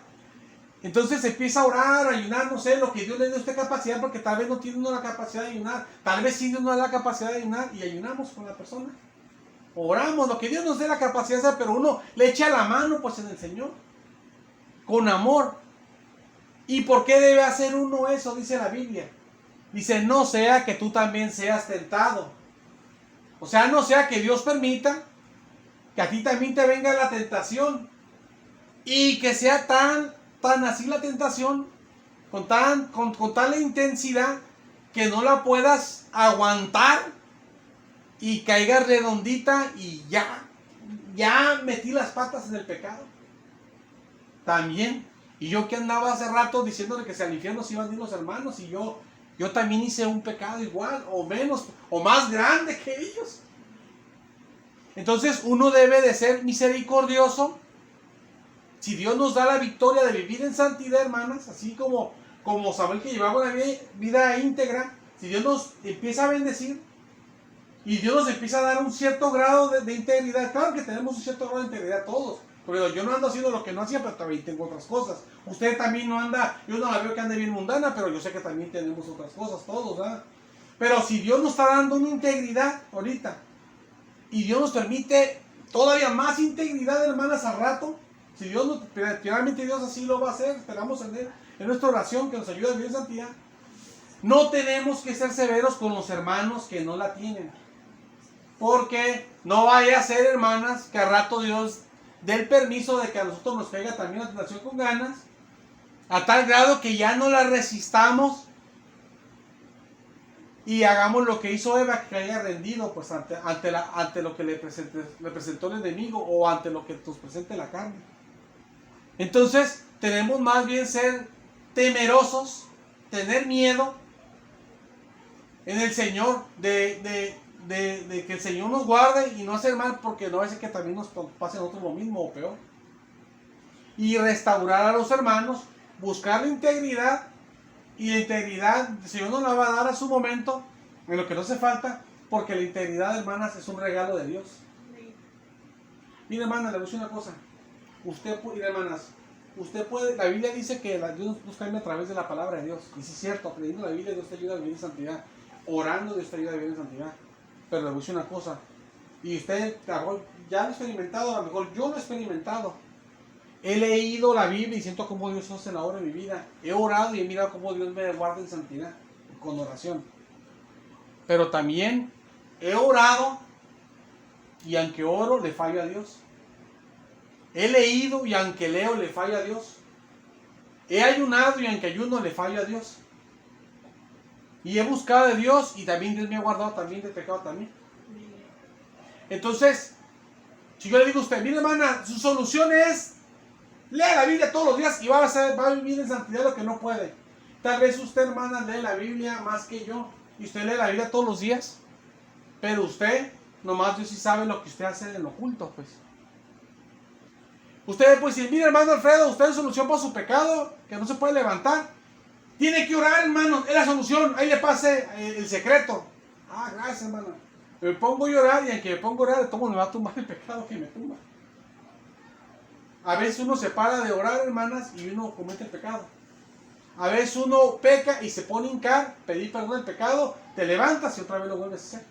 Entonces empieza a orar, a ayunar, no sé, lo que Dios le dé a usted capacidad, porque tal vez no tiene uno la capacidad de ayunar. Tal vez sí Dios no da la capacidad de ayunar y ayunamos con la persona. Oramos, lo que Dios nos dé la capacidad de hacer, pero uno le echa la mano pues en el Señor. Con amor. ¿Y por qué debe hacer uno eso? Dice la Biblia. Dice, no sea que tú también seas tentado. O sea, no sea que Dios permita que a ti también te venga la tentación. Y que sea tan así la tentación, con tal intensidad, que no la puedas aguantar y caigas redondita y ya metí las patas en el pecado. También. Y yo que andaba hace rato diciéndole que si al infierno se iban a ir los hermanos, y yo también hice un pecado igual, o menos, o más grande que ellos. Entonces uno debe de ser misericordioso. Si Dios nos da la victoria de vivir en santidad, hermanas, así como Samuel, que llevaba una vida íntegra, si Dios nos empieza a bendecir y Dios nos empieza a dar un cierto grado de integridad, claro que tenemos un cierto grado de integridad todos, pero yo no ando haciendo lo que no hacía, pero también tengo otras cosas. Usted también no anda, yo no la veo que ande bien mundana, pero yo sé que también tenemos otras cosas todos, ¿verdad? Pero si Dios nos está dando una integridad ahorita, y Dios nos permite todavía más integridad, hermanas, al rato, si Dios nos, finalmente Dios así lo va a hacer, esperamos en Él, en nuestra oración, que nos ayude a vivir en santidad. No tenemos que ser severos con los hermanos que no la tienen, porque no vaya a ser, hermanas, que al rato Dios dé el permiso de que a nosotros nos caiga también la tentación con ganas, a tal grado que ya no la resistamos y hagamos lo que hizo Eva, que haya rendido pues ante lo que le presentó el enemigo, o ante lo que nos presente la carne. Entonces tenemos más bien ser temerosos, tener miedo en el Señor, de que el Señor nos guarde y no hacer mal, porque no va a ser que también nos pase a nosotros lo mismo o peor. Y restaurar a los hermanos, buscar la integridad, y la integridad el Señor nos la va a dar a su momento, en lo que no hace falta, porque la integridad, hermanas, es un regalo de Dios. Mira, hermanas, le voy a decir una cosa. Hermanas, usted puede, la Biblia dice que Dios nos cambia a través de la palabra de Dios. Y sí es cierto, aprendiendo la Biblia Dios te ayuda a vivir en santidad. Orando Dios te ayuda a vivir en santidad. Pero le voy a decir una cosa. Y usted ya lo ha experimentado, a lo mejor yo lo he experimentado. He leído la Biblia y siento cómo Dios hace la obra en mi vida. He orado y he mirado cómo Dios me guarda en santidad, con oración. Pero también he orado y aunque oro le fallo a Dios. He leído y aunque leo le fallo a Dios. He ayunado y aunque ayuno le fallo a Dios. Y he buscado de Dios y también Dios me ha guardado también del pecado también. Entonces, si yo le digo a usted, mire, hermana, su solución es lea la Biblia todos los días y va a vivir en santidad, lo que no puede. Tal vez usted, hermana, lee la Biblia más que yo y usted lee la Biblia todos los días, pero usted, nomás Dios sí sabe lo que usted hace en lo oculto, pues. Usted puede decir, mire, hermano Alfredo, usted es solución para su pecado, que no se puede levantar. Tiene que orar, hermano, es la solución, ahí le pase el secreto. Gracias, hermano. Me pongo a llorar y aunque me pongo a orar, todo me va a tumbar el pecado que me tumba. A veces uno se para de orar, hermanas, y uno comete el pecado. A veces uno peca y se pone a hincar, pedir perdón del pecado, te levantas y otra vez lo vuelves a hacer.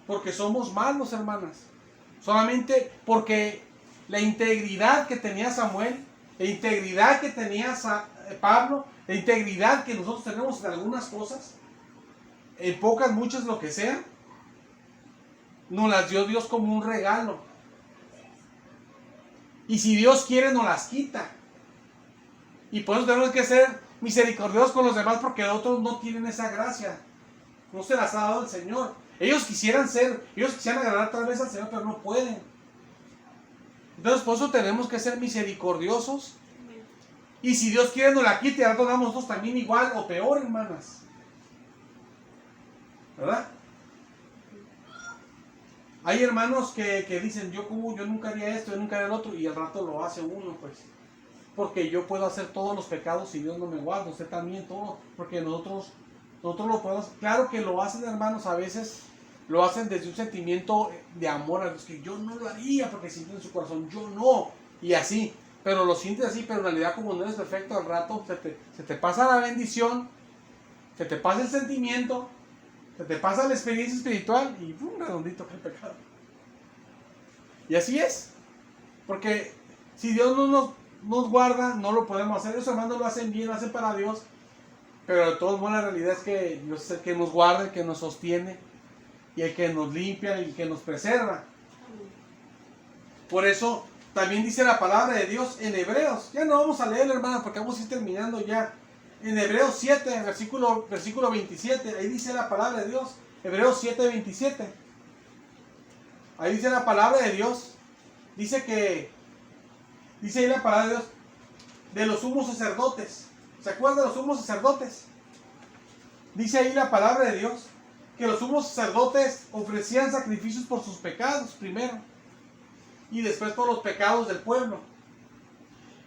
Porque somos malos, hermanas. Solamente porque la integridad que tenía Samuel, la integridad que tenía Pablo, la integridad que nosotros tenemos en algunas cosas, en pocas, muchas, lo que sea, nos las dio Dios como un regalo. Y si Dios quiere, nos las quita. Y por eso tenemos que ser misericordiosos con los demás, porque otros no tienen esa gracia. No se las ha dado el Señor. Ellos quisieran agradar tal vez al Señor, pero no pueden. Entonces por eso tenemos que ser misericordiosos. Y si Dios quiere, nos la quite, y ahora damos nosotros también igual o peor, hermanas. ¿Verdad? Hay hermanos que dicen, yo nunca haría esto, yo nunca haría el otro, y al rato lo hace uno, pues. Porque yo puedo hacer todos los pecados si Dios no me guarda, usted también todo, porque nosotros lo podemos. Claro que lo hacen, hermanos, a veces lo hacen desde un sentimiento de amor a Dios, que yo no lo haría, porque sienten en su corazón, yo no, y así, pero lo sientes así, pero en realidad como no eres perfecto, al rato se te pasa la bendición, se te pasa el sentimiento, se te pasa la experiencia espiritual, y ¡pum!, redondito que el pecado. Y así es, porque si Dios no nos guarda, no lo podemos hacer. Los hermanos lo hacen bien, lo hacen para Dios, pero de todos modos la realidad es que Dios es el que nos guarda, el que nos sostiene, y el que nos limpia, y el que nos preserva. Por eso también dice la palabra de Dios en Hebreos. Ya no vamos a leerlo, hermanos, porque vamos a ir terminando ya. En Hebreos 7, versículo 27, ahí dice la palabra de Dios. Hebreos 7, 27. Ahí dice la palabra de Dios. Dice ahí la palabra de Dios de los sumos sacerdotes. ¿Se acuerdan de los sumos sacerdotes? Dice ahí la palabra de Dios que los sumos sacerdotes ofrecían sacrificios por sus pecados primero y después por los pecados del pueblo.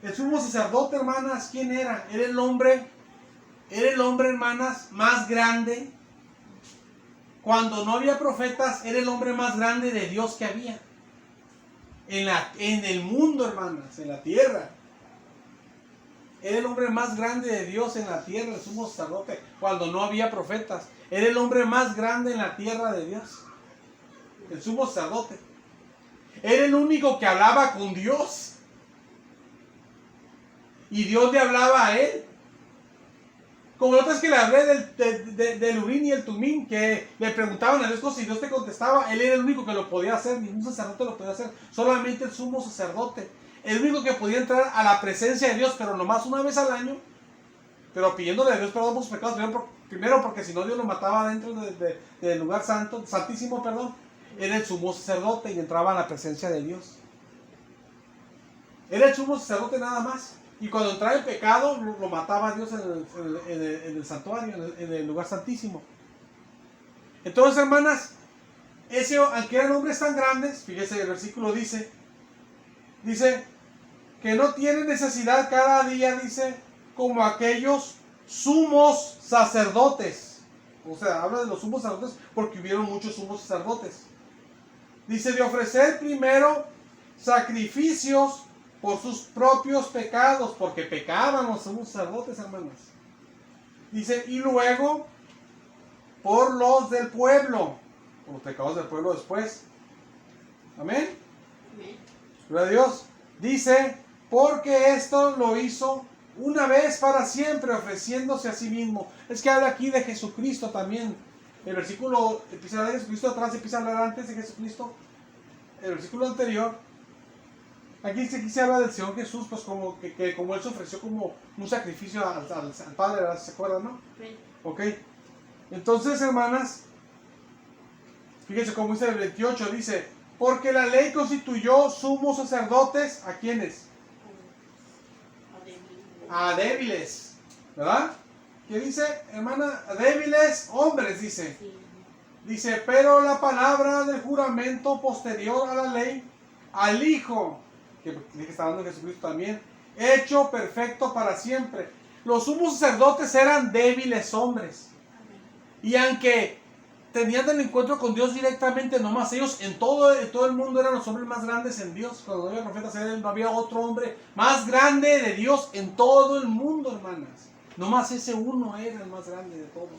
El sumo sacerdote, hermanas, ¿quién era? Era el hombre, hermanas, más grande. Cuando no había profetas, era el hombre más grande de Dios que había. En el mundo, hermanas, en la tierra. Era el hombre más grande de Dios en la tierra, el sumo sacerdote, cuando no había profetas. Era el hombre más grande en la tierra de Dios. El sumo sacerdote. Era el único que hablaba con Dios. Y Dios le hablaba a él. Como la otra vez que le hablé del Urín y el Tumín, que le preguntaban a Dios cosas y Dios te contestaba, él era el único que lo podía hacer, ningún sacerdote lo podía hacer, solamente el sumo sacerdote. El único que podía entrar a la presencia de Dios, pero nomás una vez al año, pero pidiéndole a Dios perdón por sus pecados, primero porque si no Dios lo mataba dentro del lugar santísimo, era el sumo sacerdote y entraba a la presencia de Dios. Era el sumo sacerdote nada más. Y cuando entraba en pecado, lo mataba Dios en el santuario, en el lugar santísimo. Entonces, hermanas, aunque eran hombres tan grandes, fíjese, el versículo dice que no tienen necesidad cada día, dice, como aquellos sumos sacerdotes. O sea, habla de los sumos sacerdotes porque hubieron muchos sumos sacerdotes. Dice, de ofrecer primero sacrificios por sus propios pecados, porque pecaban los sumos sacerdotes, hermanos. Dice, y luego por los del pueblo, por los pecados del pueblo después. Amén. Gloria a Dios. Dice, porque esto lo hizo una vez para siempre, ofreciéndose a sí mismo. Es que habla aquí de Jesucristo también. El versículo empieza a hablar de Jesucristo atrás, empieza a hablar antes de Jesucristo. El versículo anterior. Aquí se habla del Señor Jesús, pues como que como Él se ofreció como un sacrificio al Padre, ¿verdad? ¿Se acuerdan, no? Sí. Ok. Entonces, hermanas, fíjense como dice el 28, dice, porque la ley constituyó sumos sacerdotes, ¿a quiénes? A débiles, ¿verdad? ¿Qué dice, hermana? A débiles hombres, dice. Sí. Dice, pero la palabra del juramento posterior a la ley, al Hijo, que está hablando de Jesucristo también, hecho perfecto para siempre. Los sumos sacerdotes eran débiles hombres. Y aunque tenían el encuentro con Dios directamente, nomás ellos en todo el mundo eran los hombres más grandes en Dios. Cuando no había profetas, no había otro hombre más grande de Dios en todo el mundo, hermanas. Nomás ese uno era el más grande de todos.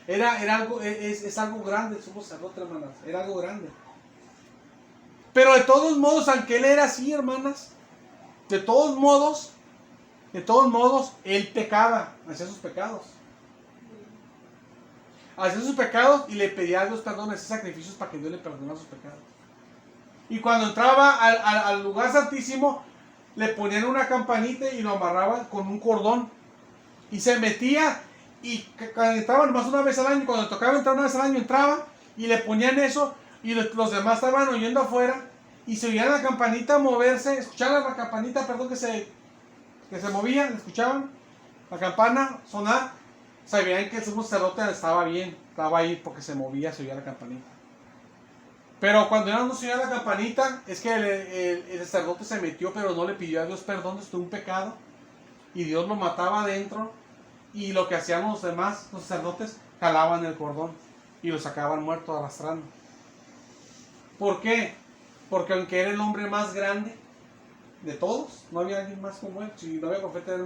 Es algo grande el sumo sacerdote, hermanas. Era algo grande. Pero de todos modos, aunque él era así, hermanas, de todos modos, él pecaba, hacía sus pecados. Hacía sus pecados y le pedía a Dios perdón, hacía sacrificios para que Dios le perdonara sus pecados. Y cuando entraba al lugar santísimo, le ponían una campanita y lo amarraban con un cordón. Y se metía, y cuando entraba nomás una vez al año, cuando tocaba entrar una vez al año, entraba y le ponían eso, y los demás estaban oyendo afuera, y se oían la campanita moverse, escuchaban la campanita, perdón, que se movía, escuchaban la campana sonar, sabían que el sumo sacerdote estaba bien, estaba ahí porque se movía, se oía la campanita. Pero cuando ya no se oía la campanita, es que el sacerdote se metió, pero no le pidió a Dios perdón de un pecado, y Dios lo mataba adentro, y lo que hacían los demás, los sacerdotes, jalaban el cordón y lo sacaban muerto arrastrando. ¿Por qué? Porque aunque era el hombre más grande de todos, no había alguien más como él, si no había profeta, era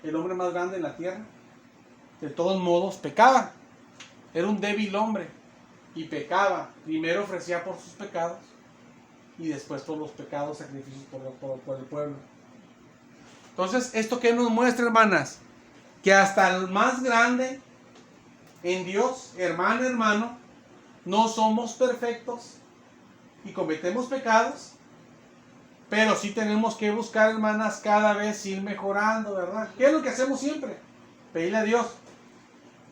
el hombre más grande en la tierra, de todos modos pecaba. Era un débil hombre y pecaba. Primero ofrecía por sus pecados y después por los pecados, sacrificios por el pueblo. Entonces, ¿esto qué nos muestra, hermanas? Que hasta el más grande en Dios, hermano, no somos perfectos y cometemos pecados, pero sí tenemos que buscar, hermanas, cada vez ir mejorando, ¿verdad? ¿Qué es lo que hacemos siempre? Pedirle a Dios.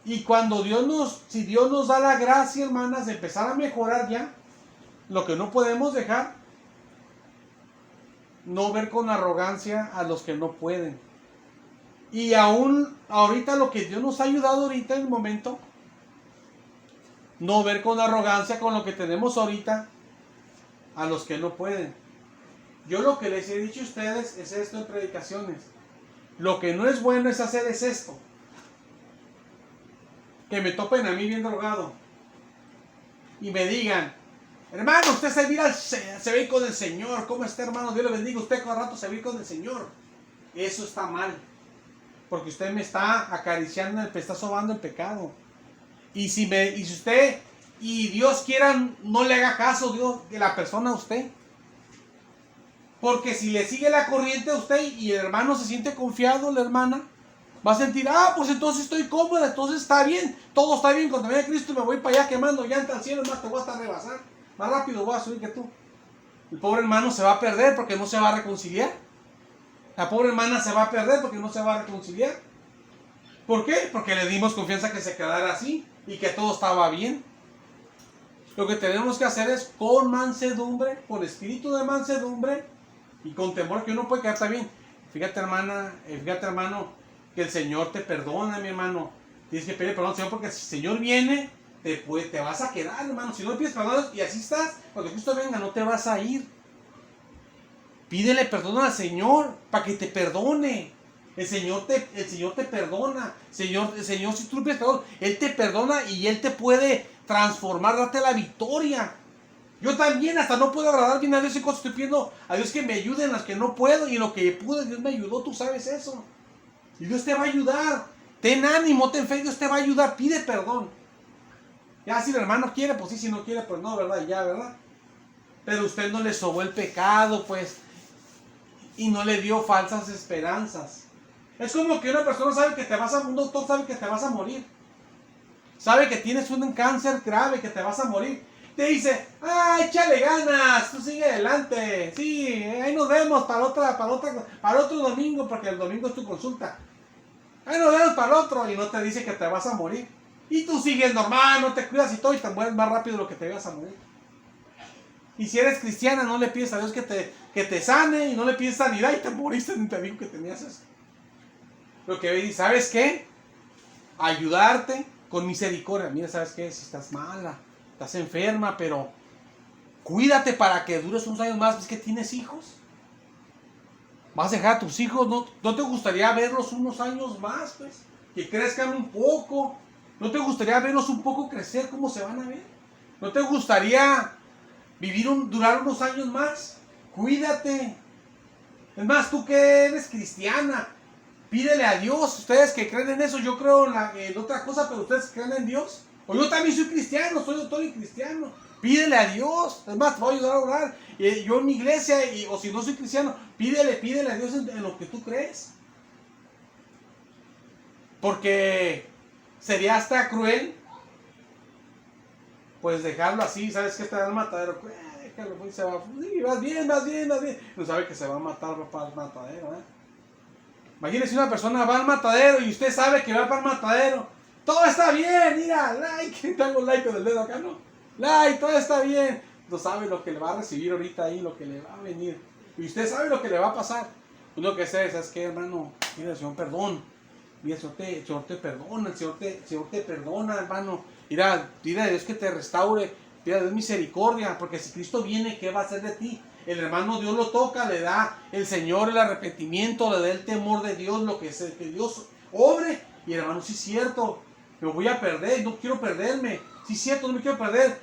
Y cuando si Dios nos da la gracia, hermanas, de empezar a mejorar ya, lo que no podemos dejar, no ver con arrogancia a los que no pueden. Y aún ahorita lo que Dios nos ha ayudado ahorita en el momento, no ver con arrogancia con lo que tenemos ahorita a los que no pueden. Yo lo que les he dicho a ustedes es esto en predicaciones. Lo que no es bueno es hacer es esto. Que me topen a mí bien drogado y me digan: hermano, usted se va a ir con el Señor. ¿Cómo está, hermano? Dios le bendiga. Usted cada rato se va a ir con el Señor. Eso está mal. Porque usted me está acariciando, me está sobando el pecado. Y si usted y Dios quiera, no le haga caso Dios de la persona a usted. Porque si le sigue la corriente a usted y el hermano se siente confiado, la hermana va a sentir: pues entonces estoy cómoda, entonces está bien, todo está bien, cuando venga Cristo me voy para allá quemando llanta al cielo, más te voy a estar rebasar, más rápido voy a subir que tú. El pobre hermano se va a perder porque no se va a reconciliar. La pobre hermana se va a perder porque no se va a reconciliar. ¿Por qué? Porque le dimos confianza que se quedara así y que todo estaba bien. Lo que tenemos que hacer es con mansedumbre, con espíritu de mansedumbre y con temor, que uno puede quedar bien. Fíjate, hermana, fíjate, hermano, que el Señor te perdona, mi hermano. Tienes que pedir perdón al Señor, porque si el Señor viene, te vas a quedar, hermano. Si no le pides perdón y así estás, cuando Cristo venga no te vas a ir. Pídele perdón al Señor para que te perdone. El Señor te perdona. El Señor, si tú le pides perdón, Él te perdona y Él te puede transformar, darte la victoria. Yo también hasta no puedo agradar bien a Dios y cosas estoy pidiendo a Dios que me ayude en las que no puedo, y en lo que pude Dios me ayudó, tú sabes eso. Y Dios te va a ayudar. Ten ánimo, ten fe, Dios te va a ayudar. Pide perdón. Ya si el hermano quiere, pues sí, si no quiere, pues no, ¿verdad? Ya, ¿verdad? Pero usted no le sobó el pecado, pues, y no le dio falsas esperanzas. Es como que una persona sabe que un doctor sabe que te vas a morir. Sabe que tienes un cáncer grave, que te vas a morir. Te dice: échale ganas, tú sigue adelante. Sí, ahí nos vemos para otro domingo, porque el domingo es tu consulta. Ahí nos vemos para el otro, y no te dice que te vas a morir. Y tú sigues normal, no te cuidas y todo, y te mueres más rápido de lo que te vas a morir. Y si eres cristiana, no le pides a Dios que te sane, y no le pides sanidad, y te moriste, ni te digo que tenías eso. Lo que dice: ¿sabes qué? Ayudarte con misericordia. Mira, ¿sabes qué? Si estás mala, estás enferma, pero cuídate para que dures unos años más. ¿Ves que tienes hijos? Vas a dejar a tus hijos, ¿no te gustaría verlos unos años más, pues? Que crezcan un poco. ¿No te gustaría verlos un poco crecer? ¿Cómo se van a ver? ¿No te gustaría durar unos años más? Cuídate. Es más, tú que eres cristiana, pídele a Dios. Ustedes que creen en eso, yo creo en otra cosa, pero ustedes creen en Dios. O yo también soy cristiano, soy doctor y cristiano. Pídele a Dios. Es más, te voy a ayudar a orar. Yo en mi iglesia, o si no soy cristiano, pídele a Dios en lo que tú crees. Porque sería hasta cruel, pues dejarlo así. ¿Sabes que está en el matadero? Déjalo, pues, se va. Sí, vas bien. No sabe que se va a matar para el matadero, ¿eh? Imagínese una persona va al matadero y usted sabe que va para el matadero. Todo está bien, mira, like, tengo like con el dedo acá, ¿no? Like, todo está bien. No sabe lo que le va a recibir ahorita ahí, lo que le va a venir. Y usted sabe lo que le va a pasar. Uno que sé, ¿sabes qué, hermano? Mira, Señor, perdón. Mira, el Señor te perdona, el Señor te perdona, hermano. Mira, Dios que te restaure. Mira, Dios misericordia, porque si Cristo viene, ¿qué va a hacer de ti? El hermano Dios lo toca, le da el Señor el arrepentimiento, le da el temor de Dios, lo que es que Dios obre. Y el hermano, sí es cierto, me voy a perder, no quiero perderme. Sí es cierto, no me quiero perder.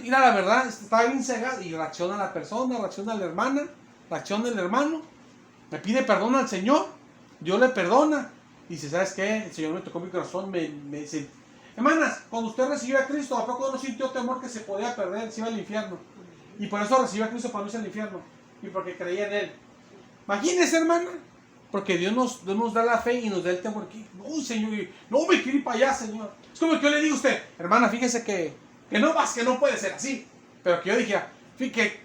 Mira, la verdad, está bien cegado. Y reacciona la persona, reacciona la hermana, reacciona el hermano. Me pide perdón al Señor, Dios le perdona. Y dice, ¿sabes qué? El Señor me tocó mi corazón, Hermanas, cuando usted recibió a Cristo, ¿a poco no sintió temor que se podía perder, se iba al infierno? Y por eso recibió a Cristo para no irse al infierno. Y porque creía en Él. Imagínese, hermana. Porque Dios nos da la fe y nos da el temor. No, Señor, no me quiero ir para allá, Señor. Es como que yo le digo a usted, hermana, fíjese que no puede ser así. Pero que yo dije,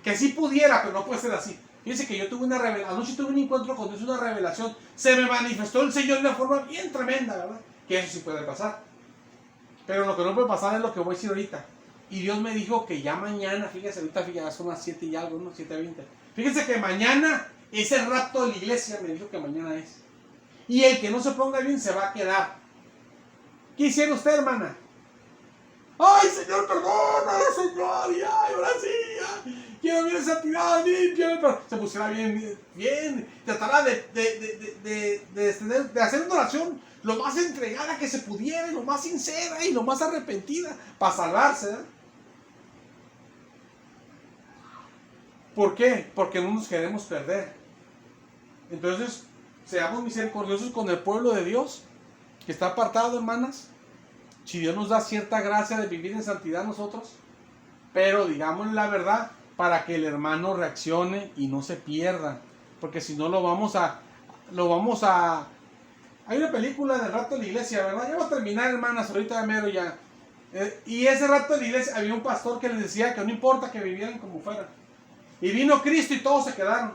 que sí pudiera, pero no puede ser así. Fíjese que yo tuve una revelación, anoche tuve un encuentro con Dios, una revelación. Se me manifestó el Señor de una forma bien tremenda, ¿verdad? Que eso sí puede pasar. Pero lo que no puede pasar es lo que voy a decir ahorita. Y Dios me dijo que ya mañana, fíjese, ahorita son las 7 y algo, ¿no? 7:20. Fíjese que mañana es el rapto de la iglesia, me dijo que mañana es. Y el que no se ponga bien se va a quedar. ¿Qué hicieron usted, hermana? ¡Ay, Señor, perdona, Señor! ¡Ya, ahora sí! Ya. Quiero ver santidad, limpia. Pero se pusiera bien. Tratará de hacer una oración lo más entregada que se pudiera, lo más sincera y lo más arrepentida para salvarse, ¿eh? ¿Por qué? Porque no nos queremos perder. Entonces, seamos misericordiosos con el pueblo de Dios que está apartado, hermanas. Si Dios nos da cierta gracia de vivir en santidad nosotros, pero digámosle la verdad para que el hermano reaccione y no se pierda, porque si no lo vamos a hay una película del rato de la iglesia, ¿verdad? Ya va a terminar, hermanas, ahorita de mero ya. Y ese rato de la iglesia había un pastor que les decía que no importa que vivieran como fueran. Y vino Cristo y todos se quedaron.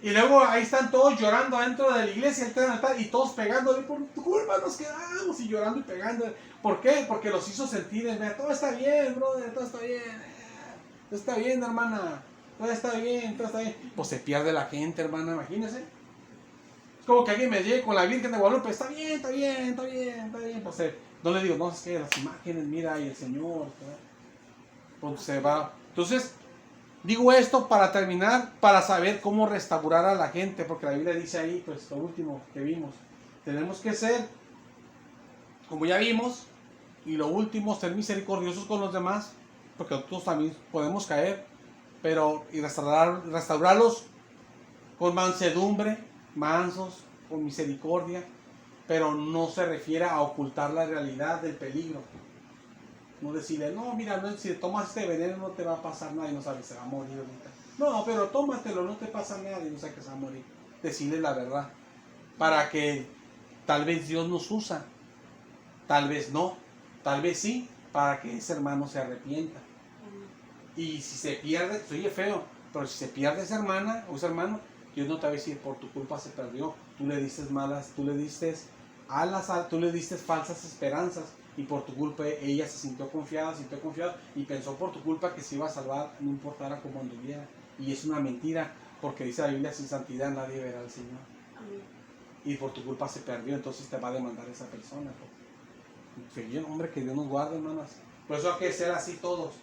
Y luego ahí están todos llorando adentro de la iglesia y todos pegándole, por tu culpa nos quedamos, y llorando y pegando. ¿Por qué? Porque los hizo sentir, todo está bien, brother, todo está bien. Todo está bien, hermana. Todo está bien. Pues se pierde la gente, hermana, imagínese. Es como que alguien me llegue con la Virgen de Guadalupe, está bien. Pues no le digo, no, es que las imágenes, mira, y el Señor, ¿verdad? Pues se va. Entonces, digo esto para terminar, para saber cómo restaurar a la gente, porque la Biblia dice ahí, pues lo último que vimos, tenemos que ser, como ya vimos, y lo último, ser misericordiosos con los demás, porque nosotros también podemos caer, pero y restaurarlos con mansedumbre, mansos, con misericordia, pero no se refiere a ocultar la realidad del peligro. No decirle, no, mira, no, si tomas este veneno no te va a pasar nada y no sabes, se va a morir ahorita. No, pero tómatelo, no te pasa nada y no sabes que se va a morir. Decirle la verdad. Para que tal vez Dios nos usa, tal vez no, tal vez sí, para que ese hermano se arrepienta. Y si se pierde, se oye feo, pero si se pierde esa hermana o ese hermano, Dios no te va a decir, por tu culpa se perdió. Tú le diste falsas esperanzas. Y por tu culpa ella se sintió confiada y pensó por tu culpa que se iba a salvar, no importara cómo anduviera. Y es una mentira, porque dice la Biblia, sin santidad nadie verá al Señor. Amén. Y por tu culpa se perdió, entonces te va a demandar esa persona. Que bien, hombre, que Dios nos guarde, hermanas. Por eso hay que ser así todos.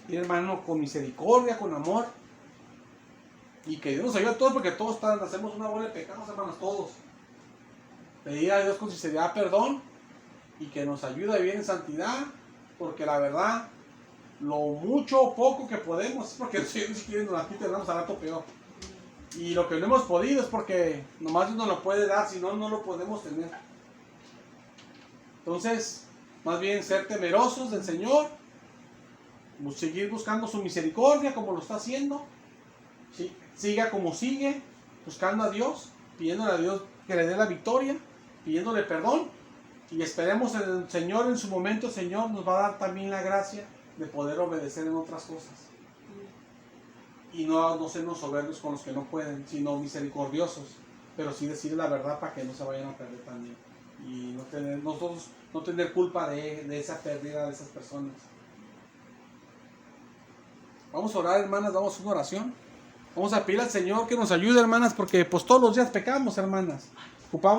Y hermano, con misericordia, con amor. Y que Dios nos ayude a todos, porque todos hacemos una bola de pecados, hermanos, todos. Pedir a Dios con sinceridad perdón. Y que nos ayude a vivir en santidad, porque la verdad, lo mucho o poco que podemos, es porque el Señor si quiere nos la quita y nos al rato peor. Y lo que no hemos podido es porque nomás Dios nos lo puede dar, si no, no lo podemos tener. Entonces, más bien ser temerosos del Señor, seguir buscando su misericordia como lo está haciendo. ¿Sí? Siga como sigue, buscando a Dios, pidiéndole a Dios que le dé la victoria, pidiéndole perdón. Y esperemos el Señor en su momento, el Señor nos va a dar también la gracia de poder obedecer en otras cosas. Y no sernos soberbios con los que no pueden, sino misericordiosos. Pero sí decir la verdad para que no se vayan a perder también. Y nosotros no tener culpa de esa pérdida de esas personas. Vamos a orar, hermanas, damos una oración. Vamos a pedir al Señor que nos ayude, hermanas, porque pues todos los días pecamos, hermanas. Ocupamos